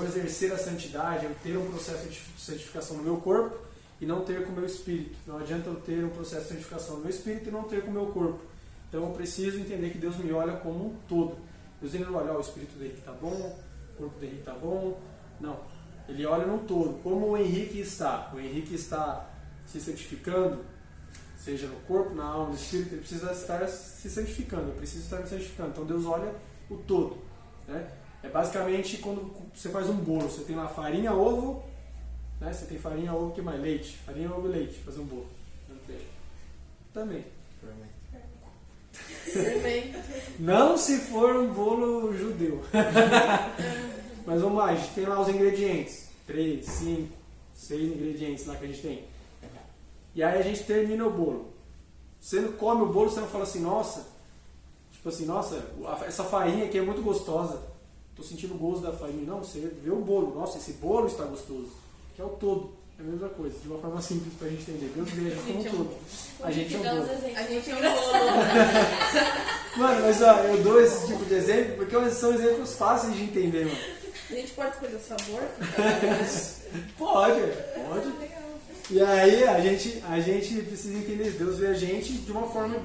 exercer a santidade, eu ter um processo de santificação no meu corpo e não ter com o meu espírito. Não adianta eu ter um processo de santificação no meu espírito e não ter com o meu corpo. Então eu preciso entender que Deus me olha como um todo. Deus ele não olha, ó, o espírito do Henrique tá bom, o corpo do Henrique tá bom. Não. Ele olha no todo. Como o Henrique está? O Henrique está se santificando, seja no corpo, na alma, no espírito, ele precisa estar se santificando, eu preciso estar me santificando. Então Deus olha o todo. Né? É basicamente quando você faz um bolo, você tem lá farinha, ovo, né? Você tem farinha, ovo, que mais? Leite. Farinha, ovo e leite, fazer um bolo. Também. Não se for um bolo judeu. Mas vamos lá, a gente tem lá os ingredientes. 3, 5, 6 ingredientes lá que a gente tem. E aí a gente termina o bolo. Você não come o bolo, você não fala assim, nossa, tipo assim, nossa, essa farinha aqui é muito gostosa. Tô sentindo o gosto da farinha. Não, você vê o bolo. Nossa, esse bolo está gostoso. Que é o todo. É a mesma coisa, de uma forma simples pra gente entender. Deus vê a gente como um todo. A gente é um bolo.
A gente é um bolo.
Mano, mas ó, eu dou esse tipo de exemplo porque são exemplos fáceis de entender, mano.
A gente pode escolher o sabor?
Pode. E aí a gente precisa entender isso. Deus vê a gente de uma forma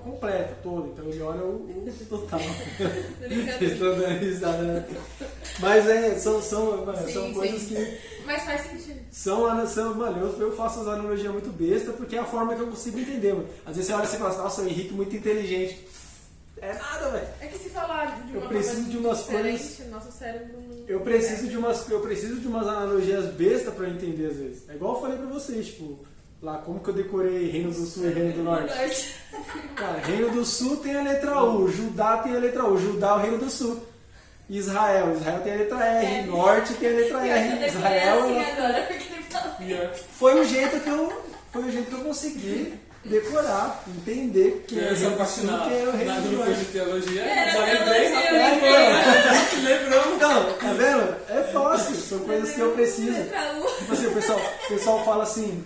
completa, toda. Então ele olha o total. Vocês estão dando risada, né? Mas são coisas que.
Mas faz sentido.
Mano, eu faço as analogias muito besta porque é a forma que eu consigo entender, mano. Às vezes você olha e você fala assim, nossa, o Henrique é muito inteligente. É nada, velho.
É que se falar de uma
Eu preciso
forma
de umas
diferente,
coisas.
nosso cérebro não.
Eu preciso de umas analogias bestas pra eu entender às vezes. É igual eu falei pra vocês, tipo, lá como que eu decorei Reino do Sul e Reino do Norte. Cara, Reino do Sul tem a letra U, Judá tem a letra U, Judá é o Reino do Sul. Israel tem a letra R, Norte tem a letra R, Israel foi o jeito que eu consegui decorar, entender que é o Reino do Sul, que é o Reino do Norte.
de teologia,
Lembrou? Então, tá vendo? É fácil, são coisas que eu preciso. Tipo assim, o pessoal fala assim,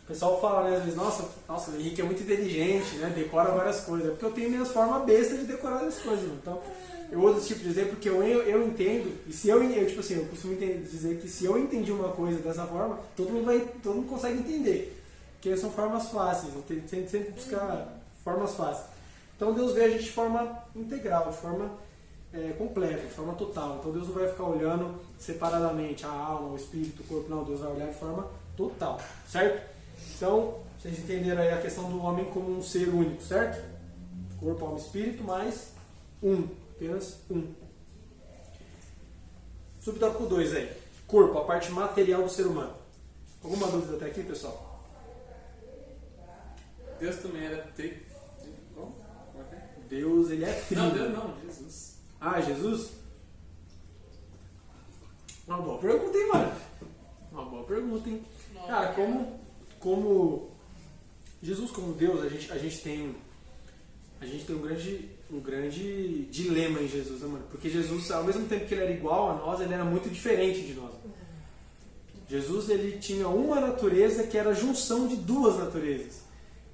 o pessoal fala, né, às vezes, nossa, o Henrique é muito inteligente, né, decora várias coisas. É porque eu tenho minhas formas bestas de decorar as coisas, mano. Então, eu uso esse tipo de exemplo porque eu entendo, e se eu tipo assim, eu costumo dizer que se eu entendi uma coisa dessa forma, todo mundo consegue entender. Porque são formas fáceis, sempre buscar formas fáceis. Então Deus vê a gente de forma integral, de forma completa, de forma total. Então Deus não vai ficar olhando separadamente a alma, o espírito, o corpo, não. Deus vai olhar de forma total, certo? Então, vocês entenderam aí a questão do homem como um ser único, certo? Corpo, alma, espírito, mais apenas um. Subtópico 2 aí. Corpo, a parte material do ser humano. Alguma dúvida até aqui, pessoal?
Deus também era Como é que é?
Deus, ele é trino.
Não, Deus não, Jesus.
Ah, Jesus? Uma boa pergunta, hein, mano? Uma boa pergunta, hein? Cara, como Jesus como Deus, a gente tem um grande dilema em Jesus, né, mano? Porque Jesus, ao mesmo tempo que ele era igual a nós, ele era muito diferente de nós. Jesus, ele tinha uma natureza que era a junção de duas naturezas.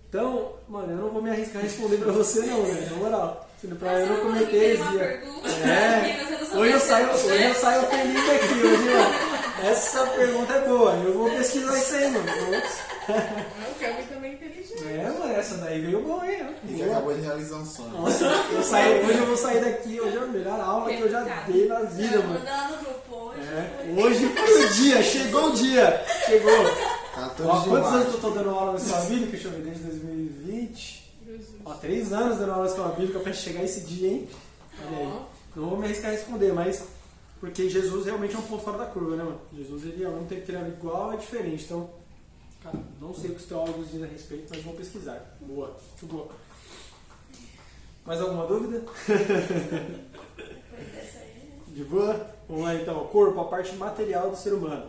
Então, mano, eu não vou me arriscar a responder pra você não, né? Na moral. Pra eu não cometer heresia. Hoje eu saio feliz daqui, hoje, ó. Essa pergunta é boa. Eu vou pesquisar isso aí, mano.
O Kelvin também é inteligente.
Mano, essa daí veio bom, hein?
Ele acabou de realizar um sonho.
Nossa, hoje eu vou sair daqui, hoje é a melhor aula que eu já dei na vida, mano.
Manda lá no grupo hoje.
Hoje foi o dia, chegou o dia. Chegou.
14
Ó,
de
quantos anos
março.
que eu tô dando aula na escola bíblica? Deixa eu ver, desde 2020. Ó, 3 anos dando aula na escola bíblica pra chegar esse dia, hein? Olha aí. Não vou me arriscar a responder, mas porque Jesus realmente é um ponto fora da curva, né, mano? Jesus, ele ao mesmo tempo que ele é igual, é diferente. Então, cara, não sei o que os teólogos dizem a respeito, mas vou pesquisar. Boa, muito boa. Mais alguma dúvida? De boa? Vamos lá então. O corpo, a parte material do ser humano.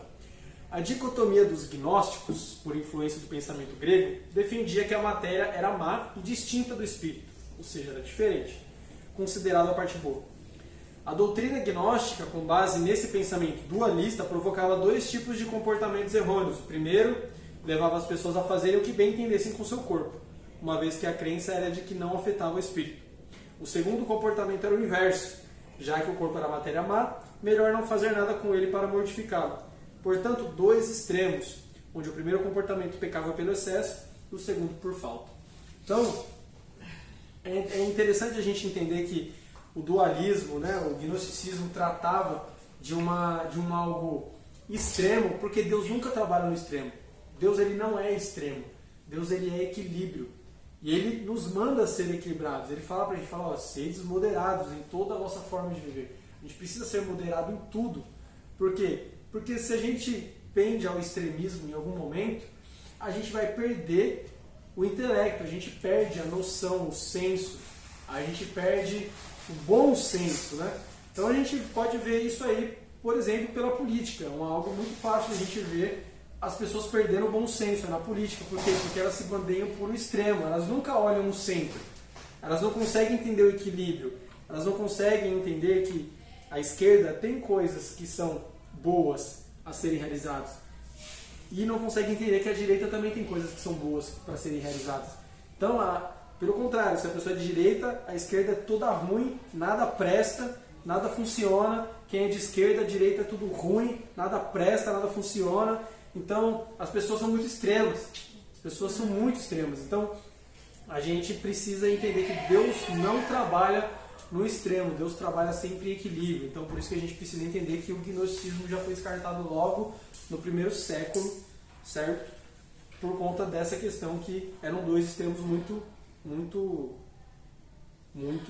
A dicotomia dos gnósticos, por influência do pensamento grego, defendia que a matéria era má e distinta do espírito, ou seja, era diferente, considerada a parte boa. A doutrina gnóstica, com base nesse pensamento dualista, provocava 2 tipos de comportamentos errôneos. O primeiro, levava as pessoas a fazerem o que bem entendessem com seu corpo, uma vez que a crença era de que não afetava o espírito. O segundo comportamento era o inverso, já que o corpo era matéria má, melhor não fazer nada com ele para mortificá-lo. Portanto, 2 extremos, onde o primeiro comportamento pecava pelo excesso e o segundo por falta. Então, é interessante a gente entender que o dualismo, né, o gnosticismo tratava de um algo extremo, porque Deus nunca trabalha no extremo. Deus ele não é extremo. Deus ele é equilíbrio. E ele nos manda ser equilibrados. Ele fala pra gente, ó, sedes moderados em toda a vossa forma de viver. A gente precisa ser moderado em tudo. Por quê? Porque se a gente pende ao extremismo em algum momento, a gente vai perder o intelecto, a gente perde a noção, o senso, a gente perde o bom senso, né? Então a gente pode ver isso aí, por exemplo, pela política. É algo muito fácil a gente ver as pessoas perdendo o bom senso na política. Por quê? Porque elas se bandeiam por um extremo, elas nunca olham o centro. Elas não conseguem entender o equilíbrio, elas não conseguem entender que a esquerda tem coisas que são boas a serem realizadas e não conseguem entender que a direita também tem coisas que são boas para serem realizadas. Então, pelo contrário, se a pessoa é de direita, a esquerda é toda ruim, nada presta, nada funciona. Quem é de esquerda, a direita é tudo ruim, nada presta, nada funciona. Então, as pessoas são muito extremas. As pessoas são muito extremas. Então, a gente precisa entender que Deus não trabalha no extremo. Deus trabalha sempre em equilíbrio. Então, por isso que a gente precisa entender que o gnosticismo já foi descartado logo no primeiro século, certo? Por conta dessa questão que eram dois extremos muito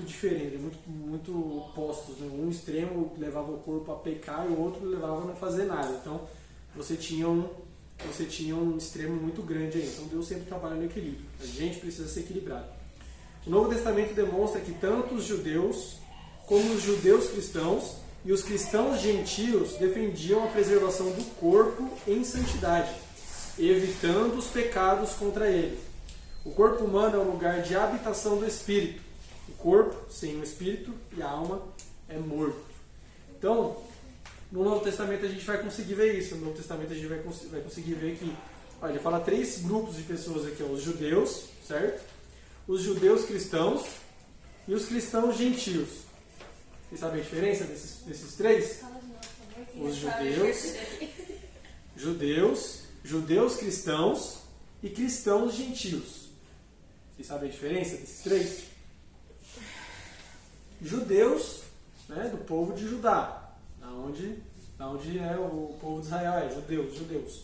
diferentes, muito opostos, né? Um extremo levava o corpo a pecar e o outro levava a não fazer nada. Então, você tinha um extremo muito grande aí. Então, Deus sempre trabalha no equilíbrio. A gente precisa ser equilibrado. O Novo Testamento demonstra que tanto os judeus como os judeus cristãos e os cristãos gentios defendiam a preservação do corpo em santidade, evitando os pecados contra ele. O corpo humano é o lugar de habitação do Espírito. O corpo, sem o Espírito, e a alma é morto. Então, no Novo Testamento a gente vai conseguir ver isso. No Novo Testamento a gente vai conseguir ver que, olha, ele fala 3 grupos de pessoas aqui, ó, os judeus, certo? Os judeus cristãos e os cristãos gentios. Vocês sabem a diferença desses 3? Os judeus cristãos e cristãos gentios. Vocês sabem a diferença desses 3? Judeus, né, do povo de Judá, da onde é o povo de Israel, judeus.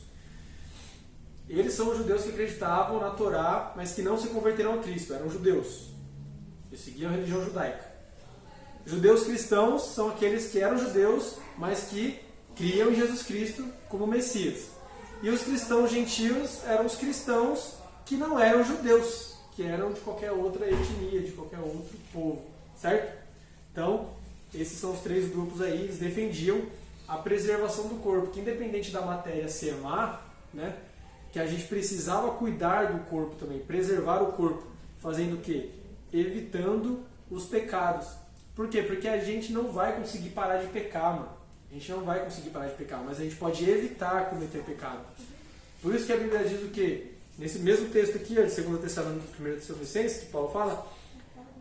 Eles são os judeus que acreditavam na Torá, mas que não se converteram a Cristo, eram judeus. Eles seguiam a religião judaica. Judeus cristãos são aqueles que eram judeus, mas que criam em Jesus Cristo como Messias. E os cristãos gentios eram os cristãos que não eram judeus, que eram de qualquer outra etnia, de qualquer outro povo, certo? Então, esses são os 3 grupos aí, eles defendiam a preservação do corpo, que independente da matéria ser má, né, que a gente precisava cuidar do corpo também, preservar o corpo, fazendo o quê? Evitando os pecados. Por quê? Porque a gente não vai conseguir parar de pecar, mano. A gente não vai conseguir parar de pecar, mas a gente pode evitar cometer pecado. Por isso que a Bíblia diz o quê? Nesse mesmo texto aqui, de 2 Tessalonicenses, 1 Tessalonicenses, que Paulo fala,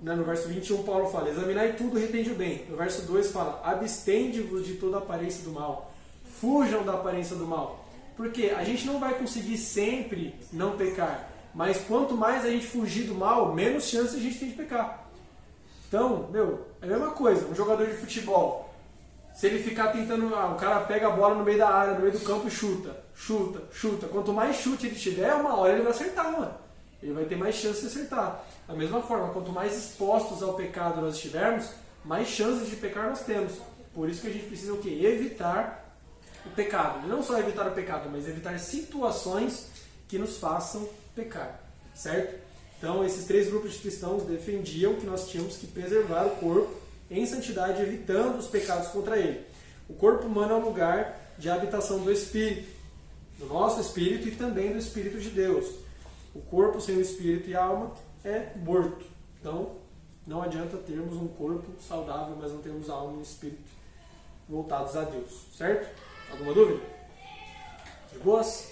né, no verso 21, Paulo fala, examinai tudo e retende o bem. No verso 2 fala, abstende-vos de toda aparência do mal. Fujam da aparência do mal. Porque a gente não vai conseguir sempre não pecar, mas quanto mais a gente fugir do mal, menos chance a gente tem de pecar. Então, é a mesma coisa, um jogador de futebol, se ele ficar tentando, o cara pega a bola no meio da área, no meio do campo e chuta. Quanto mais chute ele tiver, uma hora ele vai acertar, mano. Ele vai ter mais chance de acertar. Da mesma forma, quanto mais expostos ao pecado nós estivermos, mais chances de pecar nós temos. Por isso que a gente precisa o quê? Evitar o pecado. E não só evitar o pecado, mas evitar situações que nos façam pecar. Certo? Então, esses 3 grupos de cristãos defendiam que nós tínhamos que preservar o corpo em santidade, evitando os pecados contra ele. O corpo humano é o lugar de habitação do Espírito, do nosso Espírito e também do Espírito de Deus. O corpo sem o Espírito e a alma é morto. Então, não adianta termos um corpo saudável, mas não termos alma e espírito voltados a Deus. Certo? Alguma dúvida? De boas?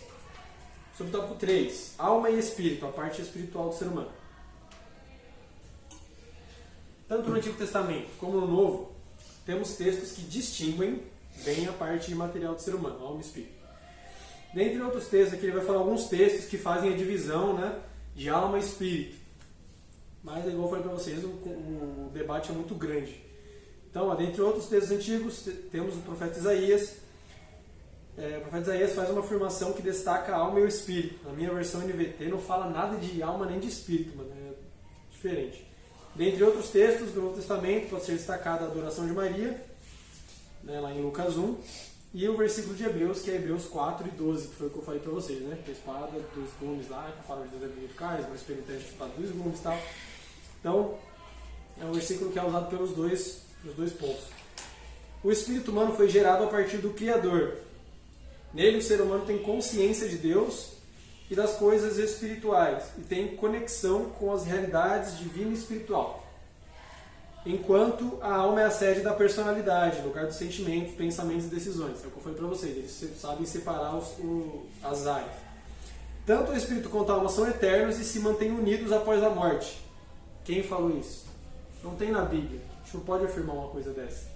Sobre o tópico 3, alma e espírito, a parte espiritual do ser humano. Tanto no Antigo Testamento como no Novo, temos textos que distinguem bem a parte imaterial do ser humano, alma e espírito. Dentre outros textos, aqui ele vai falar alguns textos que fazem a divisão, né, de alma e espírito. Mas, igual eu falei para vocês, o debate é muito grande. Então, dentre outros textos antigos, temos o profeta Isaías. O profeta Isaías faz uma afirmação que destaca a alma e o espírito. Na minha versão NVT não fala nada de alma nem de espírito, mano, é diferente. Dentre outros textos do Novo Testamento, pode ser destacada a adoração de Maria, né, lá em Lucas 1, e o versículo de Hebreus, que é Hebreus 4 e 12, que foi o que eu falei para vocês, né? Que a espada dos gumes lá, que fala de Deus eficaz, mais penetrante que a espada dos gumes e tal. Então, é um versículo que é usado pelos dois pontos. O espírito humano foi gerado a partir do Criador. Nele o ser humano tem consciência de Deus e das coisas espirituais e tem conexão com as realidades divina e espiritual. Enquanto a alma é a sede da personalidade, lugar dos sentimentos, pensamentos e decisões. É o que eu falei para vocês, eles sabem separar as áreas. Tanto o espírito quanto a alma são eternos e se mantêm unidos após a morte. Quem falou isso? Não tem na Bíblia. A gente não pode afirmar uma coisa dessa.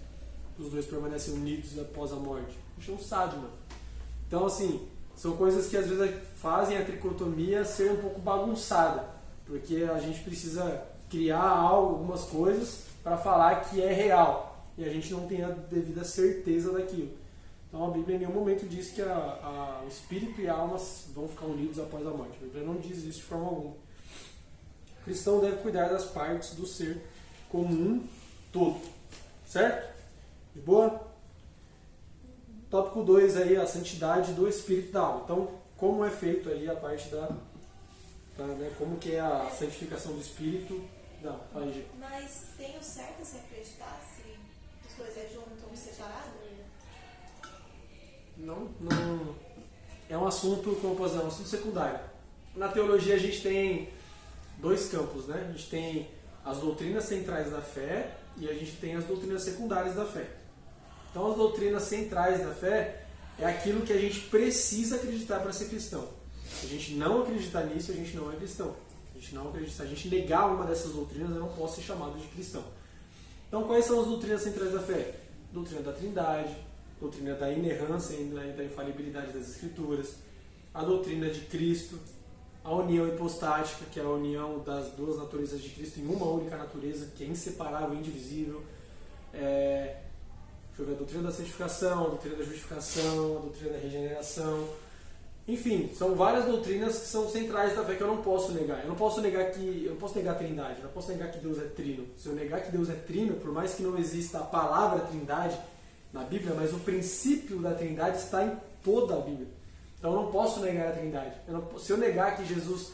Os dois permanecem unidos após a morte. A gente não sabe, mano. Então, assim, são coisas que às vezes fazem a tricotomia ser um pouco bagunçada. Porque a gente precisa criar algumas coisas para falar que é real. E a gente não tem a devida certeza daquilo. Então a Bíblia em nenhum momento diz que o espírito e a alma vão ficar unidos após a morte. A Bíblia não diz isso de forma alguma. O cristão deve cuidar das partes do ser como um todo. Certo? De boa? Tópico 2 aí, a santidade do espírito e da alma. Então, como é feito aí a parte né, como que é a santificação do espírito? Não, aí,
Mas tem o certo a se acreditar se os dois é junto ou separado?
não é um assunto, como eu posso dizer, um assunto secundário. Na teologia a gente tem dois campos, né? A gente tem as doutrinas centrais da fé e a gente tem as doutrinas secundárias da fé. Então as doutrinas centrais da fé é aquilo que a gente precisa acreditar para ser cristão. Se a gente não acreditar nisso, a gente não é cristão. Se a gente negar uma dessas doutrinas, eu não posso ser chamado de cristão. Então quais são as doutrinas centrais da fé? Doutrina da Trindade, doutrina da inerrância e da infalibilidade das Escrituras, a doutrina de Cristo, a união hipostática, que é a união das duas naturezas de Cristo em uma única natureza, que é inseparável e indivisível. A doutrina da santificação, a doutrina da justificação, a doutrina da regeneração. Enfim, são várias doutrinas que são centrais da fé que eu não posso negar. Eu não posso negar a Trindade, eu não posso negar que Deus é trino. Se eu negar que Deus é trino, por mais que não exista a palavra Trindade na Bíblia, mas o princípio da Trindade está em toda a Bíblia. Então eu não posso negar a Trindade. Se eu negar que Jesus,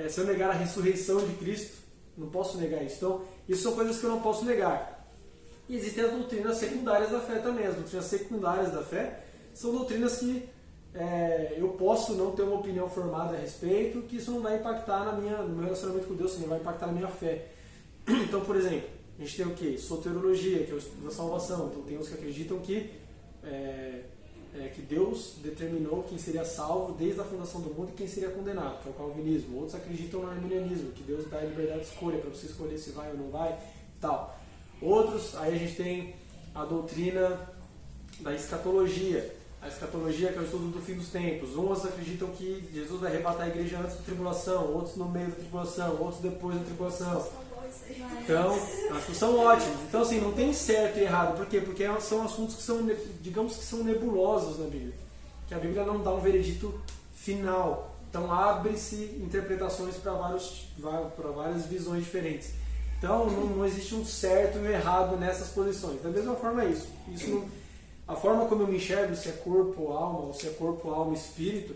se eu negar a ressurreição de Cristo, não posso negar isso. Então, isso são coisas que eu não posso negar. E existem as doutrinas secundárias da fé também. As doutrinas secundárias da fé são doutrinas que eu posso não ter uma opinião formada a respeito, que isso não vai impactar no meu relacionamento com Deus, isso não vai impactar na minha fé. Então, por exemplo, a gente tem o quê? Soteriologia, que é o estudo da salvação. Então tem uns que acreditam que Deus determinou quem seria salvo desde a fundação do mundo e quem seria condenado, que é o calvinismo. Outros acreditam no arminianismo, que Deus dá a liberdade de escolha para você escolher se vai ou não vai e tal. Outros, aí a gente tem a doutrina da escatologia. A escatologia, que é o estudo do fim dos tempos. Uns acreditam que Jesus vai arrebatar a igreja antes da tribulação, outros no meio da tribulação, outros depois da tribulação. Então, acho que são ótimos. Então, assim, não tem certo e errado. Por quê? Porque são assuntos que são, digamos que são nebulosos na Bíblia. Que a Bíblia não dá um veredito final. Então, abre-se interpretações para várias visões diferentes. Então, não existe um certo e um errado nessas posições. Da mesma forma é isso. A forma como eu me enxergo, se é corpo ou alma, ou se é corpo, alma e espírito,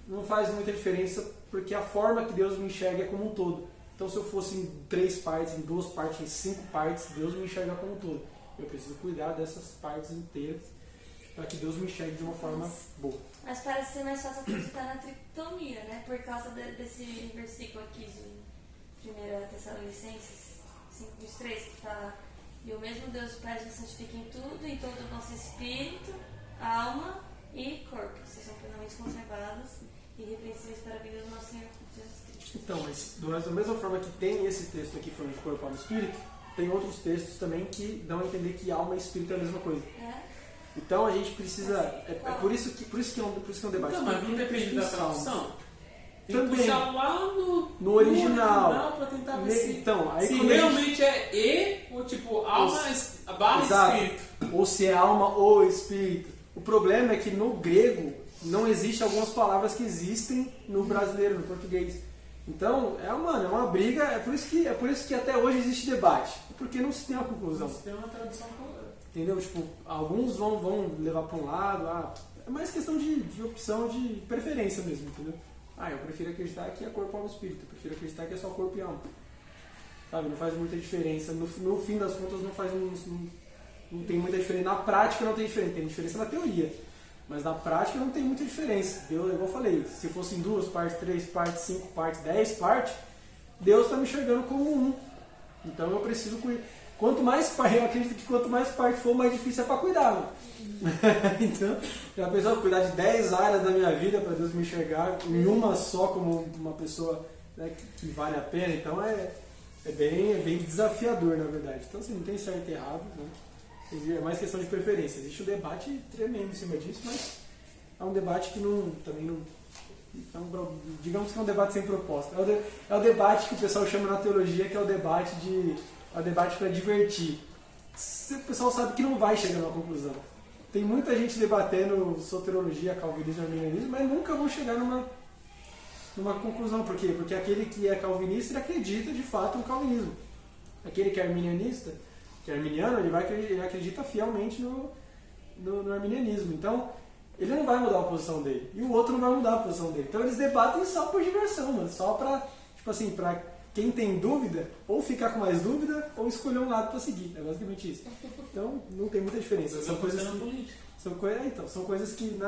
não faz muita diferença, porque a forma que Deus me enxerga é como um todo. Então, se eu fosse em 3 partes, em 2 partes, em 5 partes, Deus me enxerga como um todo. Eu preciso cuidar dessas partes inteiras para que Deus me enxergue de uma forma boa.
Mas parece ser mais fácil acreditar na tricotomia, né? Por causa desse versículo aqui de 1 Tessalonicenses 5:23, que fala: e o mesmo Deus Pai nos santifica em tudo, em todo o nosso espírito, alma e corpo, sejam plenamente conservados e irrepreensíveis para a vida do nosso Senhor Jesus Cristo.
Então, mas da mesma forma que tem esse texto aqui falando de corpo, alma e espírito, tem outros textos também que dão a entender que alma e espírito é a mesma coisa. Então a gente precisa. Por isso que é um debate.
Não, mas não depende da tradução. Tem que
Também.
puxar lá no
original
para tentar ver se
então, aí
se
quando
realmente é e ou tipo, alma barra
Exato.
espírito.
Ou se é alma ou espírito. O problema é que no grego não existe algumas palavras que existem no brasileiro, no português. Então, é uma briga, é por isso que até hoje existe debate. Porque não se tem uma conclusão.
Você tem uma tradução correta.
Entendeu? Tipo, alguns vão levar para um lado, é mais questão de opção, de preferência mesmo, entendeu? Eu prefiro acreditar que é corpo, alma e espírito. Eu prefiro acreditar que é só corpo e alma. Sabe? Não faz muita diferença. No fim das contas, não tem muita diferença. Na prática não tem diferença. Tem diferença na teoria. Mas na prática não tem muita diferença. Deus, igual eu falei, se fossem 2 partes, 3 partes, 5 partes, 10 partes, Deus está me enxergando como um. Então eu preciso cuidar. Eu acredito que quanto mais parte for, mais difícil é para cuidar. Mano. Então, já pensou cuidar de 10 áreas da minha vida para Deus me enxergar em uma só como uma pessoa, né, que vale a pena? Então é bem desafiador, na verdade. Então, assim, não tem certo e errado, né? É mais questão de preferência. Existe um debate tremendo em cima disso, mas é um debate que também não. Digamos que é um debate sem proposta. É o debate que o pessoal chama na teologia, que é o debate para divertir. O pessoal sabe que não vai chegar numa conclusão. Tem muita gente debatendo soteriologia, calvinismo e arminianismo, mas nunca vão chegar numa conclusão. Por quê? Porque aquele que é calvinista, ele acredita de fato no calvinismo. Aquele que é arminianista, que é arminiano, ele acredita fielmente no arminianismo. Então, ele não vai mudar a posição dele. E o outro não vai mudar a posição dele. Então, eles debatem só por diversão, mano. Só pra, tipo assim, pra quem tem dúvida, ou ficar com mais dúvida, ou escolher um lado para seguir. É basicamente isso. Então, não tem muita diferença. São coisas que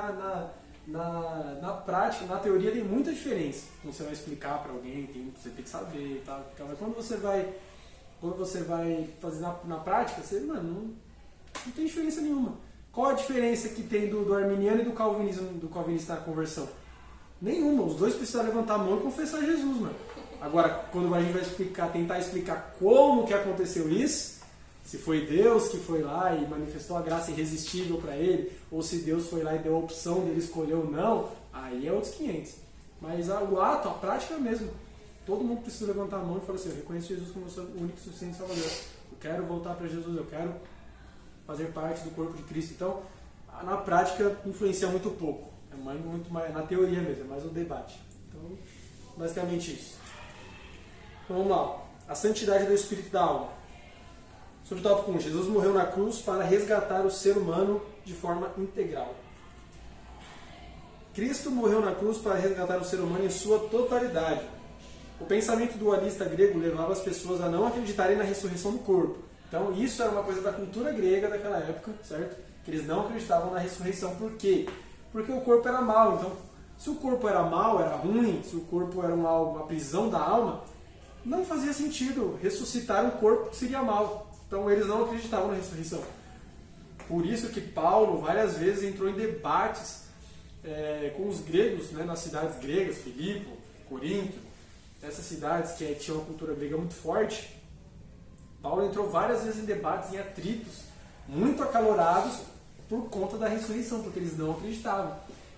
na prática, na teoria, tem muita diferença. Quando você vai explicar para alguém, você tem que saber e tal. Mas quando você vai fazer na prática, você, não tem diferença nenhuma. Qual a diferença que tem do arminiano e do calvinista na conversão? Nenhuma. Os dois precisam levantar a mão e confessar Jesus, mano. Agora, quando a gente vai tentar explicar como que aconteceu isso, se foi Deus que foi lá e manifestou a graça irresistível para ele, ou se Deus foi lá e deu a opção dele escolher ou não, aí é outros 500. Mas o ato, a prática é a mesma. Todo mundo precisa levantar a mão e falar assim: eu reconheço Jesus como o único e suficiente Salvador. Eu quero voltar para Jesus, eu quero fazer parte do corpo de Cristo. Então, na prática, influencia muito pouco. É muito mais na teoria mesmo, é mais um debate. Então, basicamente isso. Então, vamos lá. A santidade do espírito e da alma. Sobre o tópico 1. Jesus morreu na cruz para resgatar o ser humano de forma integral. Cristo morreu na cruz para resgatar o ser humano em sua totalidade. O pensamento dualista grego levava as pessoas a não acreditarem na ressurreição do corpo. Então, isso era uma coisa da cultura grega daquela época, certo? Que eles não acreditavam na ressurreição. Por quê? Porque o corpo era mau. Então, se o corpo era mau, era ruim, se o corpo era uma prisão da alma, não fazia sentido ressuscitar um corpo que seria mau. Então eles não acreditavam na ressurreição. Por isso que Paulo várias vezes entrou em debates com os gregos, né, nas cidades gregas, Filipe, Corinto, essas cidades que tinham uma cultura grega muito forte. Paulo entrou várias vezes em debates, em atritos muito acalorados por conta da ressurreição, porque eles não acreditavam.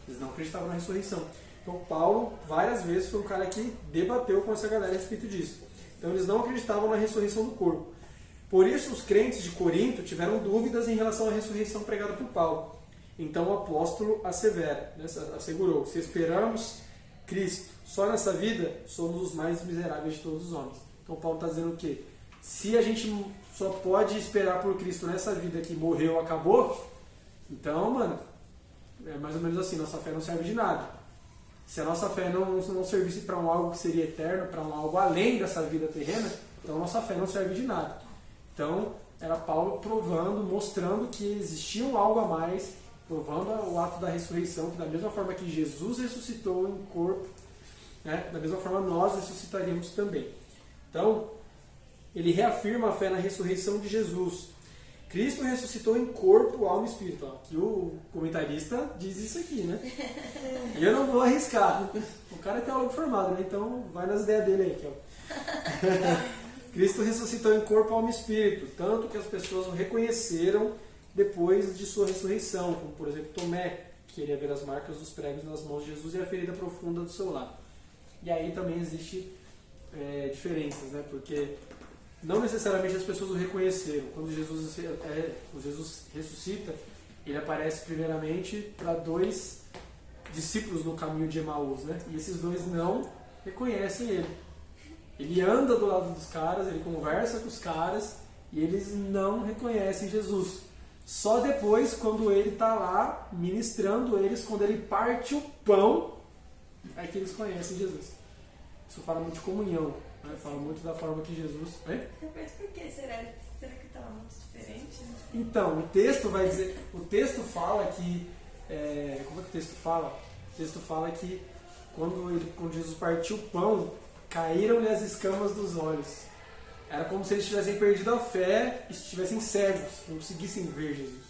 Eles não acreditavam na ressurreição. Então Paulo, várias vezes, foi um cara que debateu com essa galera a respeito disso. Então eles não acreditavam na ressurreição do corpo. Por isso os crentes de Corinto tiveram dúvidas em relação à ressurreição pregada por Paulo. Então o apóstolo assegurou: se esperamos Cristo só nessa vida, somos os mais miseráveis de todos os homens. Então Paulo está dizendo o quê? Se a gente só pode esperar por Cristo nessa vida que morreu, acabou, então, mano, é mais ou menos assim, nossa fé não serve de nada. Se a nossa fé não servisse para algo que seria eterno, para algo além dessa vida terrena, então nossa fé não serve de nada. Então, era Paulo provando, mostrando que existia algo a mais, provando o ato da ressurreição, que da mesma forma que Jesus ressuscitou em corpo, né, da mesma forma nós ressuscitaríamos também. Então, ele reafirma a fé na ressurreição de Jesus. Cristo ressuscitou em corpo, alma e espírito. Aqui o comentarista diz isso aqui, né? E eu não vou arriscar. O cara é teólogo formado, né? Então vai nas ideias dele aí. Aqui, ó. Cristo ressuscitou em corpo, alma e espírito, tanto que as pessoas o reconheceram depois de sua ressurreição, como por exemplo Tomé, que queria ver as marcas dos pregos nas mãos de Jesus e a ferida profunda do seu lado. E aí também existe diferenças, né? Porque não necessariamente as pessoas o reconheceram. Quando Jesus ressuscita, ele aparece primeiramente para 2 discípulos no caminho de Emaús, né? E esses 2 não reconhecem ele. Ele anda do lado dos caras, ele conversa com os caras e eles não reconhecem Jesus. Só depois, quando ele está lá ministrando eles, quando ele parte o pão, é que eles conhecem Jesus. Isso fala muito de comunhão, né? Fala muito da forma que Jesus...
Mas por que será que estava muito diferente? Né?
Então, o texto vai dizer... O texto fala que... como é que o texto fala? O texto fala que quando Jesus partiu o pão, caíram-lhe as escamas dos olhos. Era como se eles tivessem perdido a fé e estivessem cegos, não conseguissem ver Jesus.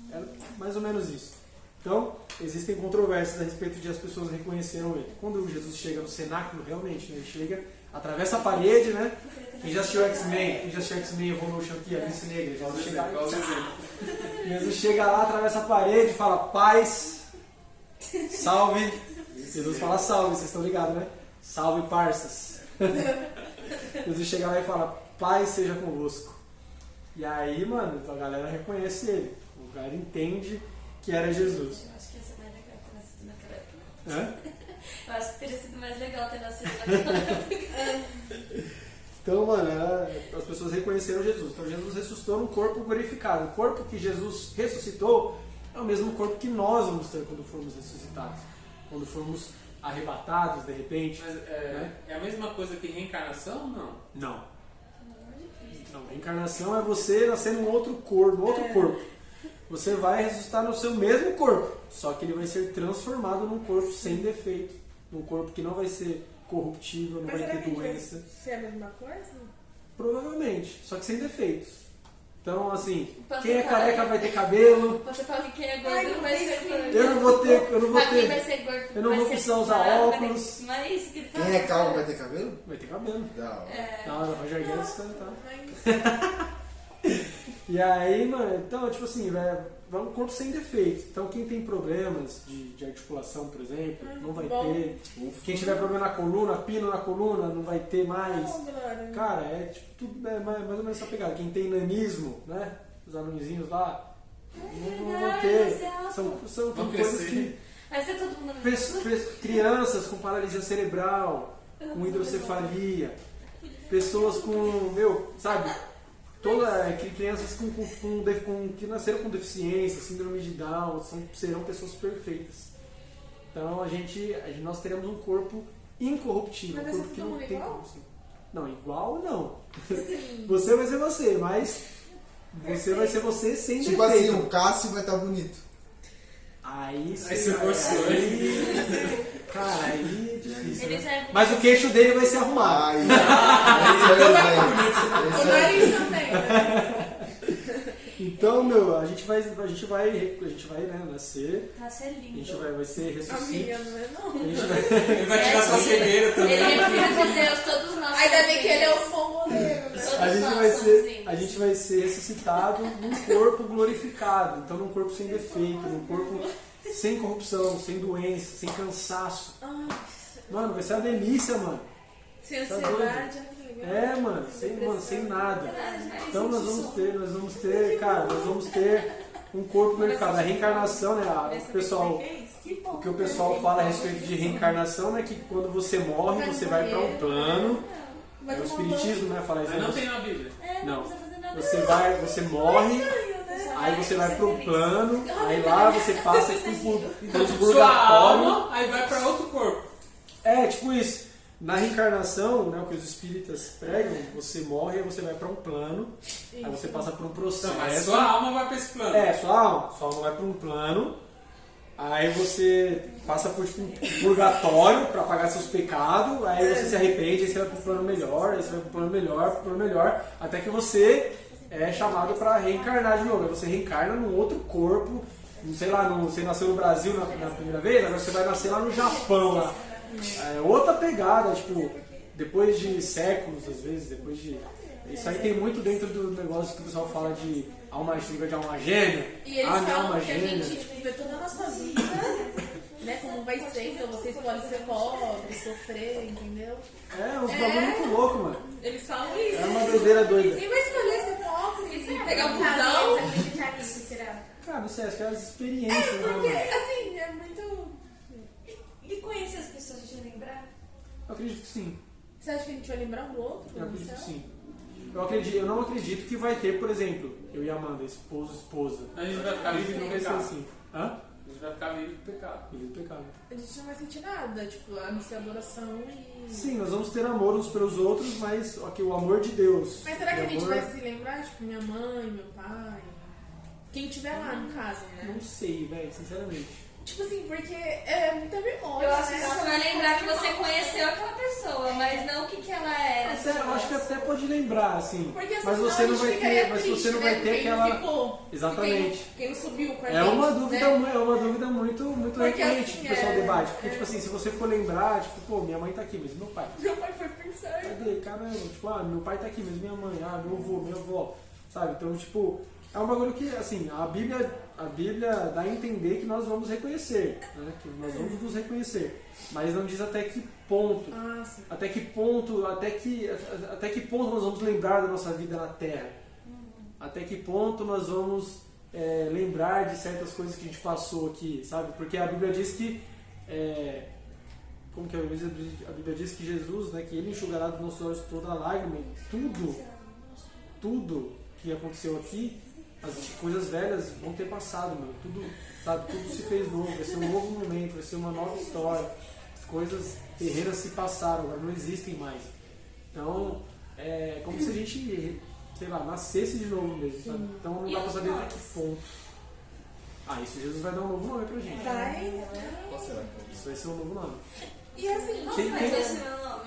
Era mais ou menos isso. Então, existem controvérsias a respeito de as pessoas reconheceram ele. Quando Jesus chega no cenáculo, realmente, né, ele chega, atravessa a parede, né? Quem já assistiu X-Men, Evolution aqui, Alice Negra, Jesus chega lá, atravessa a parede, fala paz, salve. Jesus fala salve, vocês estão ligados, né? Salve, parças. Jesus chega lá e fala, paz seja convosco. E aí, mano, então a galera reconhece ele. O cara entende que era Jesus.
Eu acho que ia ser mais legal ter nascido naquela época.
Hã?
Eu acho que teria sido mais legal ter nascido naquela época.
Então, mano, as pessoas reconheceram Jesus. Então, Jesus ressuscitou num corpo glorificado. O corpo que Jesus ressuscitou é o mesmo corpo que nós vamos ter quando formos ressuscitados. Quando formos arrebatados, de repente.
Mas
né?
é a mesma coisa que reencarnação ou não?
Não. Não. Reencarnação é você nascer num outro corpo. Você vai ressuscitar no seu mesmo corpo. Só que ele vai ser transformado num corpo sem defeito. Num corpo que não vai ser corruptível, não
Mas
vai
será
ter
que
doença.
vai ser a mesma coisa?
Provavelmente, só que sem defeitos. Então, assim,
Pode
quem é
ser
careca
careca.
vai ter cabelo.
Você fala que quem é gordo
Ai,
não vai ser gordo.
Eu não vou ter.
Pra quem vai ser gordo,
eu não
vai
vou
ser
precisar usar
magro,
óculos.
Mas é isso que ele fala.
Quem é calvo vai ter cabelo?
Vai ter cabelo.
Da hora.
Não, Roger Guedes tá.
Mas
E aí, mano, então, tipo assim, vai um corpo sem defeitos. Então, quem tem problemas de articulação, por exemplo, não vai
bom.
ter. Quem tiver problema na coluna, pino na coluna, não vai ter mais.
não, Glória.
Cara, é tipo, tudo mais ou menos essa pegada. Quem tem nanismo, né? Os anõezinhos lá, não vão
Vai
ter.
ser alto.
São
Vão
coisas
crescer.
que.
Vai ser todo mundo
Crianças com paralisia cerebral, com hidrocefalia, pessoas com, sabe, crianças que nasceram com deficiência, síndrome de Down, serão pessoas perfeitas. Então nós teremos um corpo incorruptível,
Mas
um
vai
corpo
ser
que
todo
não
mundo
tem
igual?
corrupção. Não, igual não.
Assim,
Você vai ser você, mas você vai ser você sem
Tipo
defeito.
assim, o Cássio vai estar bonito.
Aí
você forçou,
cara, aí é difícil,
Ele
né?
já é
Mas o queixo dele vai ser arrumado.
Aí, esse é o exemplo.
o
Esse é o
nariz
exemplo.
também, né?
Então, meu, a gente vai, né, nascer,
vai ser
a
lindo.
gente vai ser ressuscitado.
Amiga, não é não.
A gente vai...
Ele vai tirar sua cegueira também.
Ele é filho de Deus, todos nós.
Ainda bem que ele é o fongoleiro, né?
A gente vai ser ressuscitado num corpo glorificado, então num corpo sem defeito, num corpo sem corrupção, sem doença, sem cansaço.
Ai,
Mano, vai ser uma delícia, mano.
sem
Tá
ansiedade,
doido?
ai, que legal.
É, mano, sem nada. Então nós vamos ter, um corpo glorificado. A reencarnação, né? O que o pessoal fala a respeito de reencarnação é que quando você morre, você vai para um plano.
Vai
É o
tomar
espiritismo, né? Fala isso.
Mas não tem na Bíblia.
Não.
precisa fazer nada.
Você morre, aí você vai pro plano, aí lá você passa
Então,
por
tipo, sua
purgatório.
alma, aí vai pra outro corpo.
É, tipo isso. Na reencarnação, né, o que os espíritas pregam, você morre, aí você vai para um plano, aí você passa por um processo.
Então, mas sua alma vai pra esse plano.
Sua alma vai para um plano, aí você passa por tipo, um purgatório para pagar seus pecados, aí você se arrepende, aí você vai para um plano melhor, aí você vai para um plano melhor, pro plano melhor, até que você é chamado para reencarnar de novo. Aí você reencarna num outro corpo, sei lá, você nasceu no Brasil na primeira vez, agora você vai nascer lá no Japão, lá. É outra pegada, tipo, depois de séculos, às vezes, depois de... Isso aí tem muito dentro do negócio que o pessoal fala de alma gêmea, de alma gêmea.
E eles
Minha
falam
alma
que a
gêmea.
gente tipo, vê toda a nossa vida né, como vai ser, então vocês podem ser pobres, sofrer, entendeu?
É, uns bagulho muito louco, mano.
Eles falam isso.
É uma doideira doida.
Quem vai escolher ser pobre e pegar o
Casal,
busão?
acreditar nisso, será?
Cara, não sei, acho que é as experiências, né,
Porque,
mano?
assim, é muito...
E conhecer as pessoas de lembrar?
Eu acredito que sim.
Você acha que a gente vai lembrar um do outro?
Eu
no
acredito
céu?
que sim. Eu não acredito que vai ter, por exemplo, eu e a Amanda, esposa.
A gente vai ficar livre
Não
do
vai ser
pecado.
assim. Hã?
A gente vai ficar livre do pecado.
Livre do pecado.
A gente não vai sentir nada, tipo, a não ser adoração e...
Sim, nós vamos ter amor uns pelos outros, mas ok, o amor de Deus.
Mas será que
E
a gente
amor-
vai se lembrar, tipo, minha mãe, meu pai? Quem tiver lá, no caso, né?
Não sei, velho, sinceramente.
Tipo assim, porque é muita memória,
Eu acho
né?
que você vai lembrar que você conheceu aquela pessoa, mas não o que ela era.
Até, eu acho que até pode lembrar, assim.
Porque assim,
Mas
senão
você
a
não
gente
vai
ficaria
ter, mas
triste,
você não vai
né?
ter
Quem não
aquela.
ficou,
Exatamente.
Quem não subiu com a
É
gente,
uma dúvida,
né?
é uma dúvida muito
Porque,
recorrente
assim,
que o pessoal
é-
debate. Porque, tipo assim, se você for lembrar, tipo, pô, minha mãe tá aqui, mas meu pai.
Meu pai foi pensar.
Cadê? Caramba, tipo, meu pai tá aqui, mas minha mãe, meu avô, minha avó, sabe? Então, tipo, é um bagulho que, assim, a Bíblia dá a entender que nós vamos reconhecer, né? Que nós vamos nos reconhecer. Mas não diz até que ponto.
Ah, sim.
Até que ponto nós vamos lembrar da nossa vida na Terra? Até que ponto nós vamos lembrar de certas coisas que a gente passou aqui, sabe? Porque a Bíblia diz que como que é? A Bíblia diz que Jesus, né, que Ele enxugará dos nossos olhos toda a lágrima, e tudo que aconteceu aqui, as coisas velhas vão ter passado, mano. Tudo, sabe? Tudo se fez novo, vai ser um novo momento, vai ser uma nova história. As coisas terrenas se passaram, agora não existem mais. Então, é como se a gente, sei lá, nascesse de novo mesmo, sabe? Então não dá pra saber até que ponto. Isso Jesus vai dar um novo nome pra gente.
Vai.
Qual será que é?
Isso vai ser um novo nome.
E assim,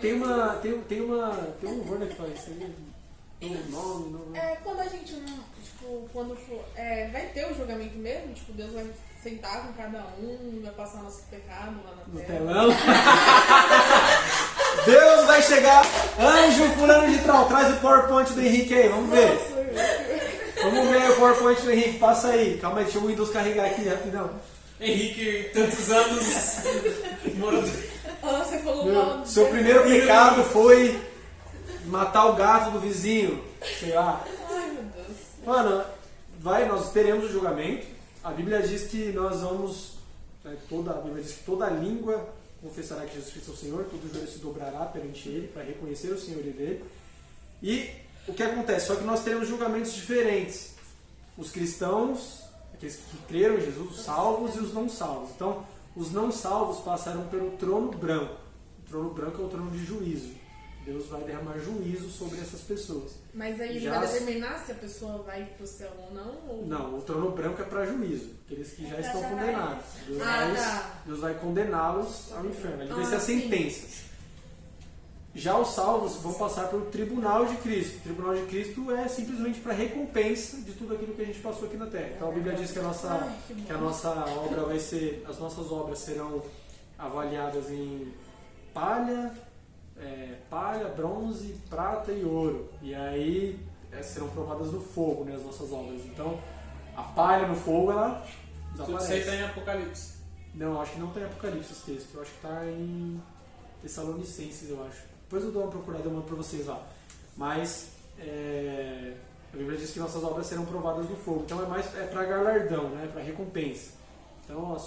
Tem um louvor, né, que fala isso aí. Tem um nome.
quando a gente, tipo, quando for, vai ter o julgamento mesmo, tipo, Deus vai sentar com cada um, vai passar nosso pecado lá na
No
terra.
telão. Deus vai chegar. Anjo fulano de tal, traz o PowerPoint do Henrique aí, vamos ver. Vamos ver o PowerPoint do Henrique, passa aí. Calma aí, deixa o Windows carregar aqui rapidão.
Henrique, tantos anos morando.
Você falou mal do
Seu primeiro pecado foi matar o gato do vizinho, sei lá.
Ai, meu Deus.
Mano, nós teremos o julgamento. A Bíblia diz que nós vamos. A Bíblia diz que toda língua confessará que Jesus Cristo é o Senhor, todo joelho se dobrará perante Ele para reconhecer o Senhor dele. E o que acontece? Só que nós teremos julgamentos diferentes. Os cristãos, aqueles que creram em Jesus, os salvos e os não salvos. Então, os não salvos passarão pelo trono branco. O trono branco é o trono de juízo. Deus vai derramar juízo sobre essas pessoas.
Mas aí ele
Já
vai determinar se a pessoa vai pro céu ou não? Ou...
Não, o trono branco é para juízo. Aqueles que já
pra
estão
julgar
condenados. Deus vai condená-los ao inferno. Ele vai ser as
sim.
sentenças. Já os salvos vão passar pelo tribunal de Cristo. O tribunal de Cristo é simplesmente para recompensa de tudo aquilo que a gente passou aqui na Terra. Então a Bíblia diz que a nossa obra vai ser, as nossas obras serão avaliadas em palha, bronze, prata e ouro. E aí serão provadas no fogo, né, as nossas obras. Então a palha no fogo, ela
Tudo isso aí está em Apocalipse.
Não, acho que não está em Apocalipse esse texto. Eu acho que está em Tessalonicenses, eu acho. Depois eu dou uma procurada e mando para vocês lá. Mas a Bíblia diz que nossas obras serão provadas no fogo. Então é para galardão, né? Para recompensa. Então a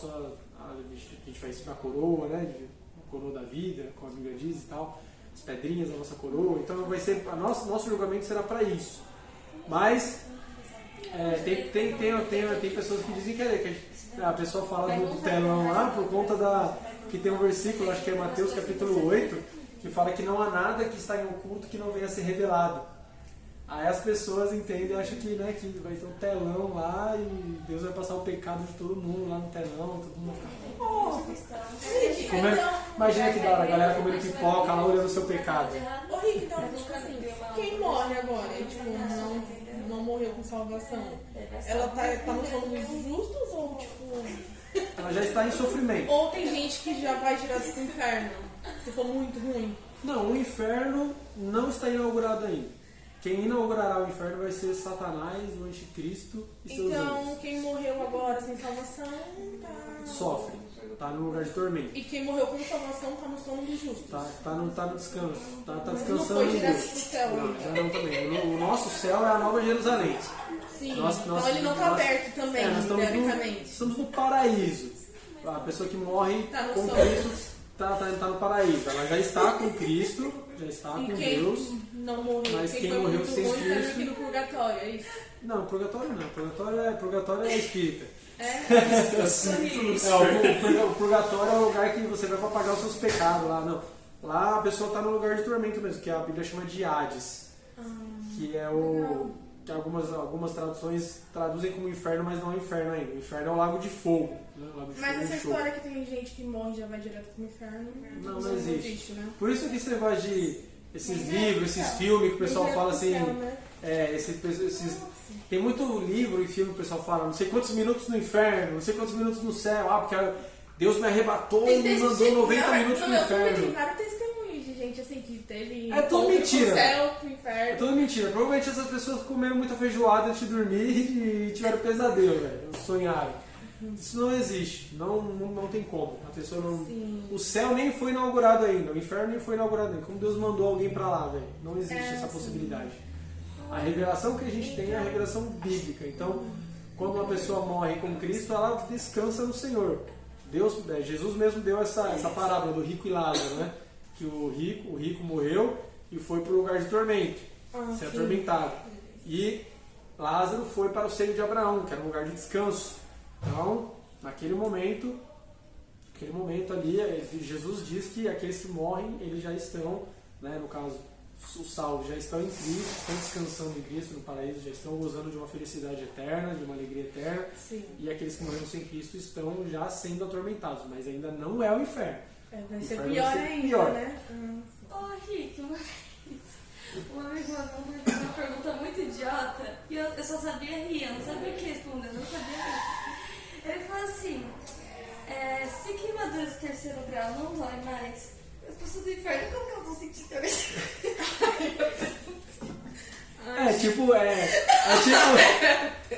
gente vai receber a coroa, né? A coroa da vida, como a Bíblia diz e tal. As pedrinhas da nossa coroa. Então vai ser, nosso julgamento será para isso. Mas tem pessoas que dizem que a pessoa fala do telão lá por conta que tem um versículo, acho que é Mateus capítulo 8, que fala que não há nada que está em oculto que não venha a ser revelado. Aí as pessoas entendem e acham que vai ter um telão lá e Deus vai passar o pecado de todo mundo lá no telão, todo mundo fica... Imagina que da hora, a galera comendo pipoca lá olhando o seu pecado.
Ô Rick, então, tipo assim, quem morre agora e tipo, não morreu com salvação, ela tá no fogo dos justos ou tipo...
Ela já está em sofrimento.
Ou tem gente que já vai direto pro inferno, se for muito ruim?
Não, o inferno não está inaugurado ainda. Quem inaugurará o inferno vai ser Satanás, o anticristo e seus
Então,
anjos.
quem morreu agora sem salvação, tá...
Sofre. tá no lugar de tormento.
E quem morreu com salvação tá no sono dos justos.
Tá no descanso. Tá
Não
descansando
foi
em
direto
Deus.
pro céu
Não,
ainda.
ainda não também. O nosso céu é a Nova Jerusalém.
Sim,
Nós-
então ele não tá aberto também,
nós
teoricamente.
estamos no paraíso. A pessoa que morre
Tá no
com
céu.
Cristo tá no paraíso. Ela já está com Cristo, já está com
E quem
Deus.
não morreu,
Mas
quem
quem
foi
morreu
muito
sem
ruim, tá
Cristo-
aqui no purgatório, é isso?
Não, purgatório não. Purgatório é espírita.
É,
O purgatório é o lugar que você vai para pagar os seus pecados lá. Não. Lá a pessoa está no lugar de tormento mesmo, que a Bíblia chama de Hades. Que é o. Que algumas traduções traduzem como inferno, mas não é inferno ainda. O inferno é o lago de fogo. Né? O lago de
mas
fogo
essa
e
história que tem gente que morre e já vai direto pro inferno,
Não existe.
né?
Por isso que esse negócio de esses
Mas
livros, esses filmes que o pessoal
Mas
fala
pro
assim.
céu, né?
Tem muito livro e filme que o pessoal fala, não sei quantos minutos no inferno, não sei quantos minutos no céu, porque Deus me arrebatou e me mandou 90 minutos no
Tem
inferno.
vários testemunhos de gente assim que teve
É tudo
encontro
mentira.
pro céu, pro
É
inferno.
tudo mentira. Provavelmente essas pessoas comeram muita feijoada antes de dormir e tiveram pesadelo, velho. Sonharam. Isso não existe. Não tem como. A pessoa não.
Sim.
O céu nem foi inaugurado ainda. O inferno nem foi inaugurado ainda. Como Deus mandou alguém pra lá, velho. Não existe essa
sim.
possibilidade. A revelação que a gente tem é a revelação bíblica. Então, quando uma pessoa morre com Cristo, ela descansa no Senhor. Jesus mesmo deu essa parábola do rico e Lázaro, né? Que o rico morreu e foi para o lugar de tormento, ser
Sim.
atormentado. E Lázaro foi para o seio de Abraão, que era um lugar de descanso. Então, naquele momento ali, Jesus diz que aqueles que morrem, eles já estão, né, no caso, os salvos já estão em Cristo, estão descansando em Cristo no paraíso, já estão gozando de uma felicidade eterna, de uma alegria eterna.
Sim.
E aqueles que morreram sem Cristo estão já sendo atormentados, mas ainda não é o inferno.
Vai ser
Inferno
pior
vai ser
ainda,
pior.
né?
Ô, Rick, uma amigo meu fez uma pergunta muito idiota e eu só sabia rir, eu não sabia o que responder, eu não sabia rir. Ele falou assim: se queimaduras de terceiro grau não dói mais, as pessoas do inferno, como que elas vão sentir dor?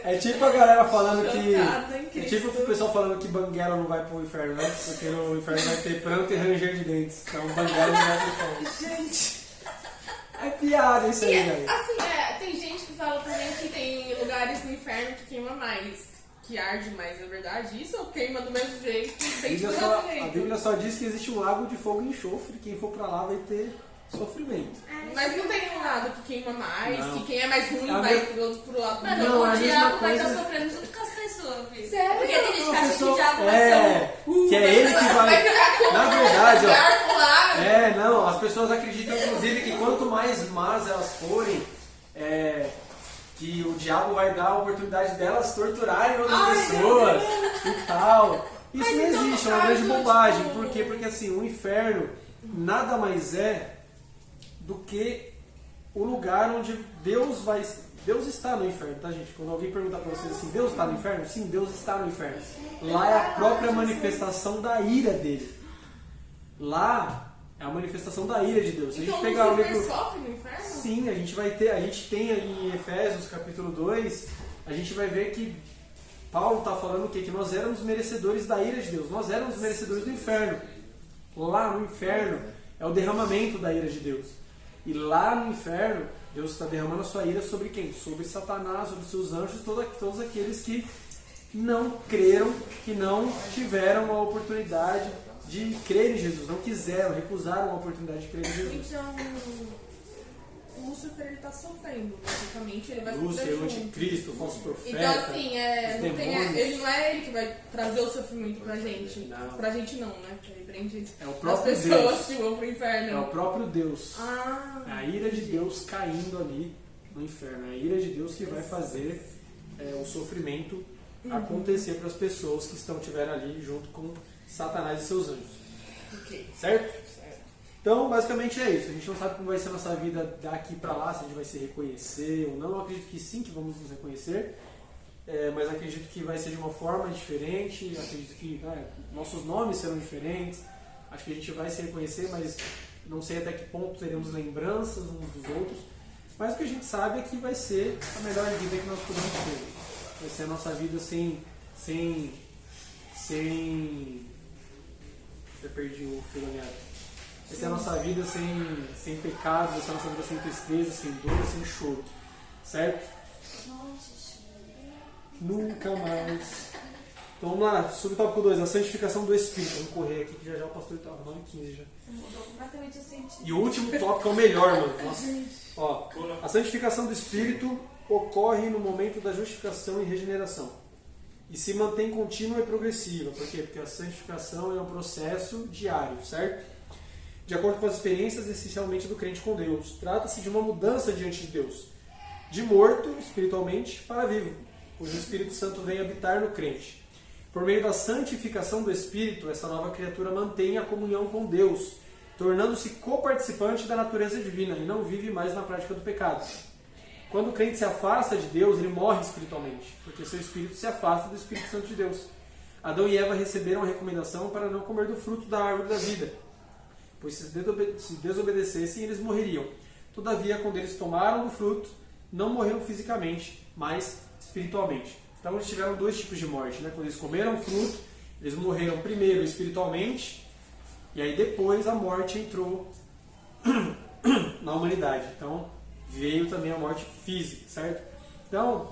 É tipo a galera falando que.
Chocada, hein,
É tipo o pessoal falando que Banguela não vai pro inferno, né? Porque no inferno vai ter pranto e ranger de dentes. Então Banguela não vai pro inferno.
Gente.
É piada isso aí,
E,
velho.
assim, tem gente que fala também que tem lugares no inferno que queima mais, que arde mais, é verdade? Isso ou queima do mesmo jeito,
A
sente do
Bíblia,
mesmo
só, a
jeito?
Bíblia só diz que existe um lago de fogo e enxofre. Quem for pra lá vai ter sofrimento.
Mas não tem um lado que queima mais,
Não.
que quem é mais ruim
A
vai
me-
pro lado
Mano,
Não, é a
o
mesma
diabo vai
coisa-
estar sofrendo junto com as pessoas, filho.
Sério?
Porque tem gente que
Uma
acha que
pessoa-
o diabo vai ser
que é ele que vai.
ficar com
Na verdade, ó.
garfo lá.
Não, as pessoas acreditam inclusive que quanto mais más elas forem, que o diabo vai dar a oportunidade delas torturarem outras
Ai,
pessoas e tal. Isso
Mas
não
então,
existe, é
no
uma grande
caso,
bobagem.
tipo-
Por quê? Porque assim, o inferno nada mais é do que o lugar onde Deus vai. Deus está no inferno, tá, gente? Quando alguém perguntar pra vocês assim, Deus está no inferno? Sim, Deus está no inferno. Lá é a própria manifestação da ira dele. Lá é a manifestação da ira de Deus. Se a gente
Então
pegar o
Lucifer
livro.
sofre no inferno?
Sim, a gente tem aí em Efésios capítulo 2, a gente vai ver que Paulo está falando o quê? Que nós éramos merecedores da ira de Deus, nós éramos merecedores do inferno. Lá no inferno é o derramamento da ira de Deus. E lá no inferno, Deus está derramando a sua ira sobre quem? Sobre Satanás, sobre seus anjos, todos aqueles que não creram, que não tiveram a oportunidade de crer em Jesus, não quiseram, recusaram a oportunidade de crer em Jesus.
Então, o Lucifer ele tá sofrendo, basicamente, ele vai
Lúcia,
sofrer
o
junto.
anticristo, o falso profeta.
Então, assim,
os
não tem,
demônios.
ele não é ele que vai trazer o sofrimento pra gente.
Não.
Pra gente não, né? Porque ele prende
É o
as
próprio
pessoas
Deus.
que vão pro inferno.
É o próprio Deus.
Ah,
É a ira de Deus caindo ali no inferno. É a ira de Deus que vai fazer o sofrimento acontecer para as pessoas que estiverem ali junto com Satanás e seus anjos.
ok.
Certo? Então, basicamente é isso. A gente não sabe como vai ser a nossa vida daqui para lá, se a gente vai se reconhecer ou não. Eu acredito que sim, que vamos nos reconhecer. Mas acredito que vai ser de uma forma diferente. Acredito que nossos nomes serão diferentes. Acho que a gente vai se reconhecer, mas não sei até que ponto teremos lembranças uns dos outros. Mas o que a gente sabe é que vai ser a melhor vida que nós podemos ter. Vai ser a nossa vida sem Já perdi o fio da meada. Essa é a nossa vida sem pecados, essa é a nossa vida sem tristeza, sem dor, sem choro. Certo? Nunca mais. Então vamos lá, sobre o tópico 2, a santificação do Espírito. Vamos correr aqui que já o pastor está 9h15 já.
Você mudou completamente o sentido.
E o último tópico é o melhor, mano. Nossa. Ó, a santificação do Espírito ocorre no momento da justificação e regeneração. E se mantém contínua e progressiva. Por quê? Porque a santificação é um processo diário, certo? De acordo com as experiências essencialmente do crente com Deus. Trata-se de uma mudança diante de Deus. De morto, espiritualmente, para vivo, cujo Espírito Santo vem habitar no crente. Por meio da santificação do Espírito, essa nova criatura mantém a comunhão com Deus, tornando-se coparticipante da natureza divina e não vive mais na prática do pecado. Quando o crente se afasta de Deus, ele morre espiritualmente, porque seu espírito se afasta do Espírito Santo de Deus. Adão e Eva receberam a recomendação para não comer do fruto da árvore da vida, pois se desobedecessem, eles morreriam. Todavia, quando eles tomaram do fruto, não morreram fisicamente, mas espiritualmente. Então eles tiveram dois tipos de morte, né? Quando eles comeram o fruto, eles morreram primeiro espiritualmente, e aí depois a morte entrou na humanidade. Então veio também a morte física, certo? Então,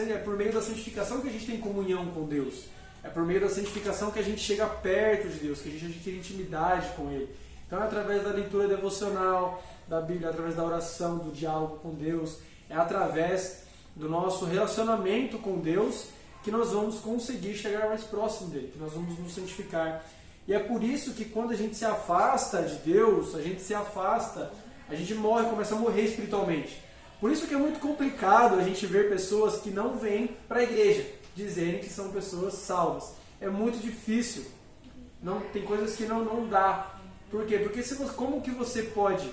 é por meio da santificação que a gente tem comunhão com Deus. É por meio da santificação que a gente chega perto de Deus, que a gente adquire intimidade com Ele. Então é através da leitura devocional da Bíblia, através da oração, do diálogo com Deus, é através do nosso relacionamento com Deus que nós vamos conseguir chegar mais próximo dele, que nós vamos nos santificar. E é por isso que quando a gente se afasta de Deus, a gente morre, começa a morrer espiritualmente. Por isso que é muito complicado a gente ver pessoas que não vêm para a igreja dizerem que são pessoas salvas. É muito difícil. Tem coisas que não dá. Por quê? Porque como que você pode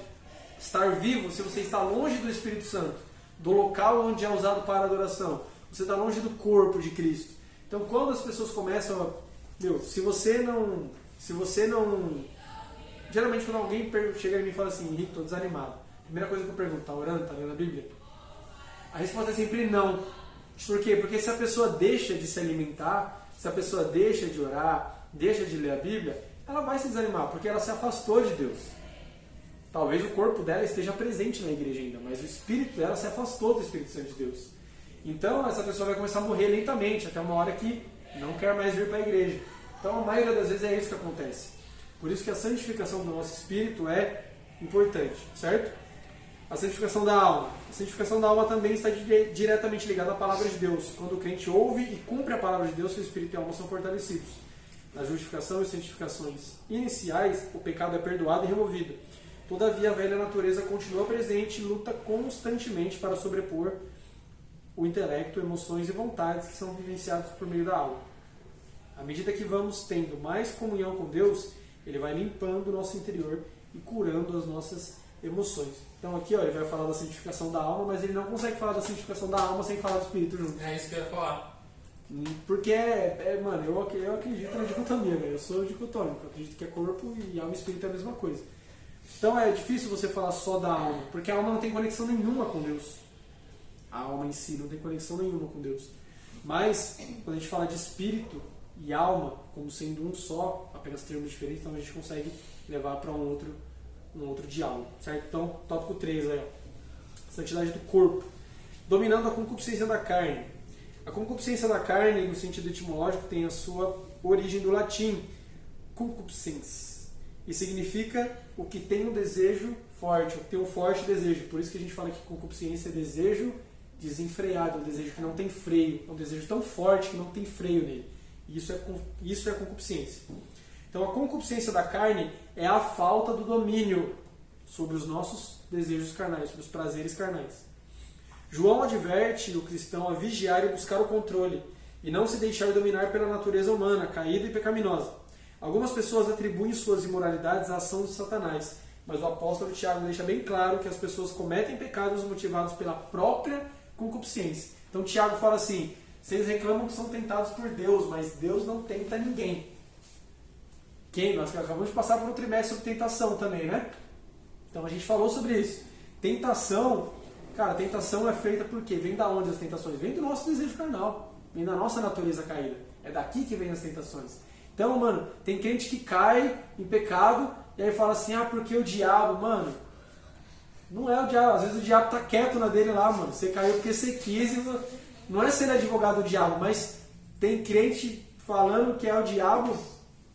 estar vivo se você está longe do Espírito Santo? Do local onde é usado para a adoração. Você está longe do corpo de Cristo. Então quando as pessoas começam se você não... Geralmente quando alguém chega em mim e fala assim, Henrique, estou desanimado. A primeira coisa que eu pergunto, está orando? Está lendo a Bíblia? A resposta é sempre não. Por quê? Porque se a pessoa deixa de se alimentar, se a pessoa deixa de orar, deixa de ler a Bíblia, ela vai se desanimar, porque ela se afastou de Deus. Talvez o corpo dela esteja presente na igreja ainda, mas o espírito dela se afastou do Espírito Santo de Deus. Então essa pessoa vai começar a morrer lentamente, até uma hora que não quer mais vir para a igreja. Então a maioria das vezes é isso que acontece. Por isso que a santificação do nosso espírito é importante, certo? A santificação da alma. A santificação da alma também está diretamente ligada à palavra de Deus. Quando o crente ouve e cumpre a palavra de Deus, seu espírito e alma são fortalecidos. Na justificação e santificações iniciais, o pecado é perdoado e removido. Todavia, a velha natureza continua presente e luta constantemente para sobrepor o intelecto, emoções e vontades que são vivenciados por meio da alma. À medida que vamos tendo mais comunhão com Deus, Ele vai limpando o nosso interior e curando as nossas emoções. Então aqui ele vai falar da santificação da alma, mas ele não consegue falar da santificação da alma sem falar do Espírito junto.
É isso que eu ia falar.
Porque, eu acredito na dicotomia, velho. Eu sou dicotômico, eu acredito que é corpo e alma e espírito é a mesma coisa. Então é difícil você falar só da alma, porque a alma não tem conexão nenhuma com Deus. A alma em si não tem conexão nenhuma com Deus. Mas, quando a gente fala de espírito e alma, como sendo um só, apenas termos diferentes, então a gente consegue levar para um outro diálogo, certo? Então, tópico 3 aí, ó. Santidade do corpo. Dominando a concupiscência da carne. A concupiscência da carne, no sentido etimológico, tem a sua origem do latim, concupiscens, e significa o que tem um desejo forte, o que tem um forte desejo. Por isso que a gente fala que concupiscência é desejo desenfreado, um desejo que não tem freio, é um desejo tão forte que não tem freio nele. Isso é concupiscência. Então a concupiscência da carne é a falta do domínio sobre os nossos desejos carnais, sobre os prazeres carnais. João adverte o cristão a vigiar e buscar o controle, e não se deixar dominar pela natureza humana, caída e pecaminosa. Algumas pessoas atribuem suas imoralidades à ação de Satanás, mas o apóstolo Tiago deixa bem claro que as pessoas cometem pecados motivados pela própria concupiscência. Então Tiago fala assim, vocês reclamam que são tentados por Deus, mas Deus não tenta ninguém. Nós acabamos de passar por um trimestre sobre tentação também, né? Então a gente falou sobre isso. Tentação, cara, tentação é feita por quê? Vem da onde as tentações? Vem do nosso desejo carnal, vem da nossa natureza caída. É daqui que vem as tentações. Então, mano, tem crente que cai em pecado e aí fala assim, porque o diabo, mano, não é o diabo. Às vezes o diabo tá quieto na dele lá, mano. Você caiu porque você quis. Não é ser advogado do diabo, mas tem crente falando que é o diabo,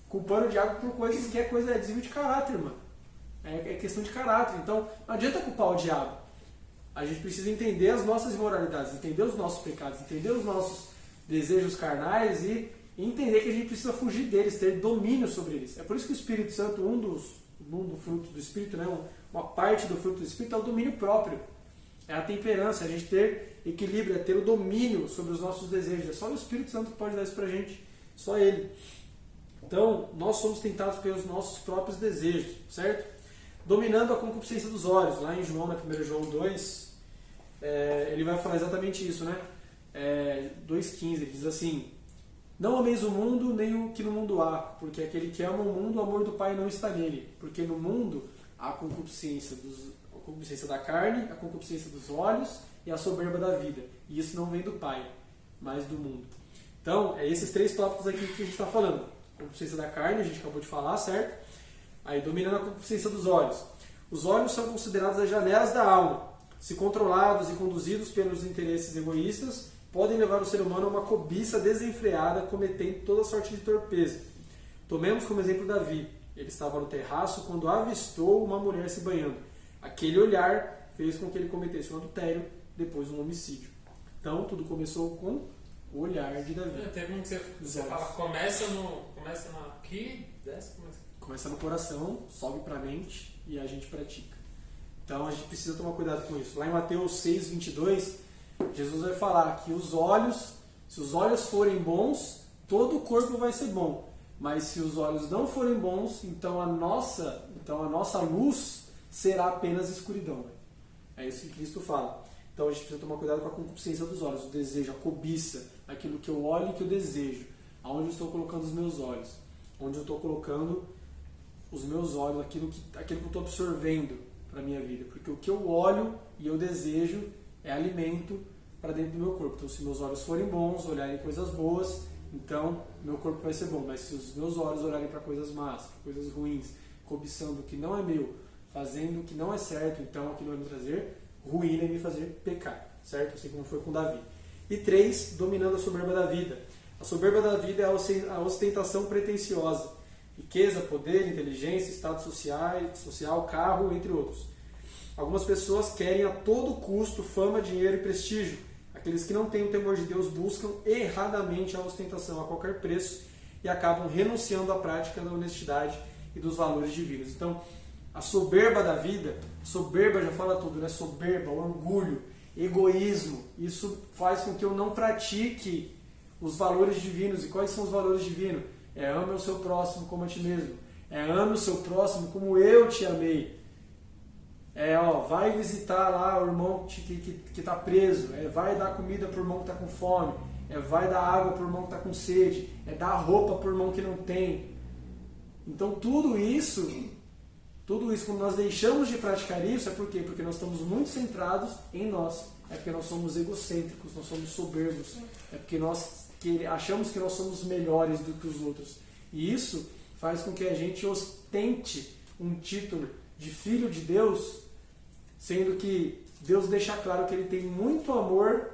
culpando o diabo por coisas que é desvio de caráter, mano. É questão de caráter. Então, não adianta culpar o diabo. A gente precisa entender as nossas imoralidades, entender os nossos pecados, entender os nossos desejos carnais e entender que a gente precisa fugir deles, ter domínio sobre eles. É por isso que o Espírito Santo, um do fruto do Espírito, né, uma parte do fruto do Espírito é o domínio próprio. É a temperança, é a gente ter equilíbrio, é ter o domínio sobre os nossos desejos. É só o Espírito Santo que pode dar isso pra gente, só Ele. Então, nós somos tentados pelos nossos próprios desejos, certo? Dominando a concupiscência dos olhos. Lá em João, na 1 João 2, ele vai falar exatamente isso, né? 2,15, ele diz assim: não ameis o mundo, nem o que no mundo há, porque aquele que ama o mundo, o amor do Pai não está nele. Porque no mundo há a concupiscência da carne, a concupiscência dos olhos e a soberba da vida. E isso não vem do Pai, mas do mundo. Então, é esses 3 tópicos aqui que a gente está falando. Concupiscência da carne, a gente acabou de falar, certo? Aí, dominando a concupiscência dos olhos. Os olhos são considerados as janelas da alma. Se controlados e conduzidos pelos interesses egoístas, podem levar o ser humano a uma cobiça desenfreada, cometendo toda sorte de torpeza. Tomemos como exemplo Davi. Ele estava no terraço quando avistou uma mulher se banhando. Aquele olhar fez com que ele cometesse um adultério, depois um homicídio. Então, tudo começou com o olhar de Davi.
Tem como que você fala, começa aqui, desce,
começa no coração, sobe para a mente e a gente pratica. Então, a gente precisa tomar cuidado com isso. Lá em Mateus 6:22, Jesus vai falar que os olhos, se os olhos forem bons, todo o corpo vai ser bom. Mas se os olhos não forem bons, então a nossa luz será apenas escuridão. É isso que Cristo fala. Então a gente precisa tomar cuidado com a concupiscência dos olhos, o desejo, a cobiça, aquilo que eu olho e que eu desejo. Aonde eu estou colocando os meus olhos? Onde eu estou colocando os meus olhos, aquilo que eu estou absorvendo para a minha vida. Porque o que eu olho e eu desejo é alimento para dentro do meu corpo. Então, se meus olhos forem bons, olharem coisas boas, então meu corpo vai ser bom. Mas se os meus olhos olharem para coisas más, para coisas ruins, cobiçando o que não é meu, fazendo o que não é certo, então aquilo vai me trazer ruína e me fazer pecar, certo? Assim como foi com Davi. E 3, dominando a soberba da vida. A soberba da vida é a ostentação pretensiosa. Riqueza, poder, inteligência, status social, carro, entre outros. Algumas pessoas querem a todo custo fama, dinheiro e prestígio. Aqueles que não têm o temor de Deus buscam erradamente a ostentação a qualquer preço e acabam renunciando à prática da honestidade e dos valores divinos. Então, a soberba da vida, soberba já fala tudo, né? Soberba, orgulho, egoísmo, isso faz com que eu não pratique os valores divinos. E quais são os valores divinos? Ame o seu próximo como a ti mesmo. Ame o seu próximo como eu te amei. Vai visitar lá o irmão que está preso. Vai dar comida para o irmão que está com fome. Vai dar água para o irmão que está com sede. Dar roupa para o irmão que não tem. Então tudo isso, quando nós deixamos de praticar isso, é por quê? Porque nós estamos muito centrados em nós. É porque nós somos egocêntricos, nós somos soberbos. É porque nós achamos que nós somos melhores do que os outros. E isso faz com que a gente ostente um título de filho de Deus, sendo que Deus deixa claro que Ele tem muito amor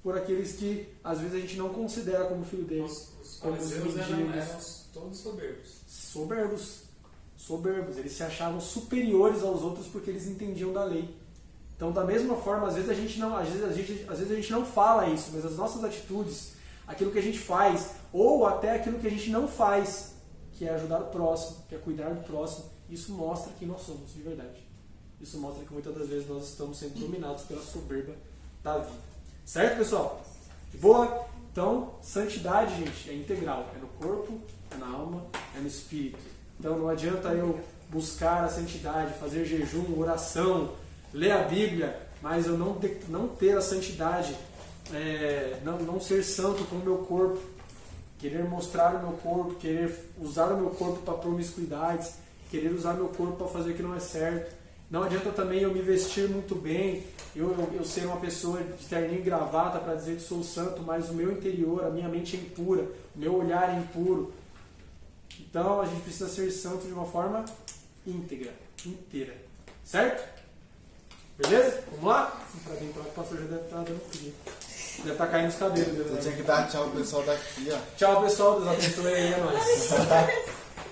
por aqueles que às vezes a gente não considera como filho dele.
Os fariseus eram todos
soberbos. Eles se achavam superiores aos outros porque eles entendiam da lei. Então, da mesma forma, às vezes a gente não fala isso, mas as nossas atitudes, aquilo que a gente faz, ou até aquilo que a gente não faz, que é ajudar o próximo, que é cuidar do próximo, isso mostra quem nós somos, de verdade. Isso mostra que muitas das vezes nós estamos sendo dominados pela soberba da vida. Certo, pessoal? De boa? Então, santidade, gente, é integral. É no corpo, é na alma, é no espírito. Então, não adianta eu buscar a santidade, fazer jejum, oração, ler a Bíblia, mas eu não ter a santidade, não ser santo com o meu corpo, querer mostrar o meu corpo, querer usar o meu corpo para promiscuidades, querer usar o meu corpo para fazer o que não é certo. Não adianta também eu me vestir muito bem, eu ser uma pessoa de terninho e gravata para dizer que sou santo, mas o meu interior, a minha mente é impura, o meu olhar é impuro. Então a gente precisa ser santo de uma forma íntegra, inteira. Certo? Beleza? Vamos lá? Pra mim, o pastor já deve estar dando frio. Deve estar caindo os cabelos.
Você tinha que dar tchau pro pessoal daqui, ó.
Tchau, pessoal. Deus abençoe aí, é nóis.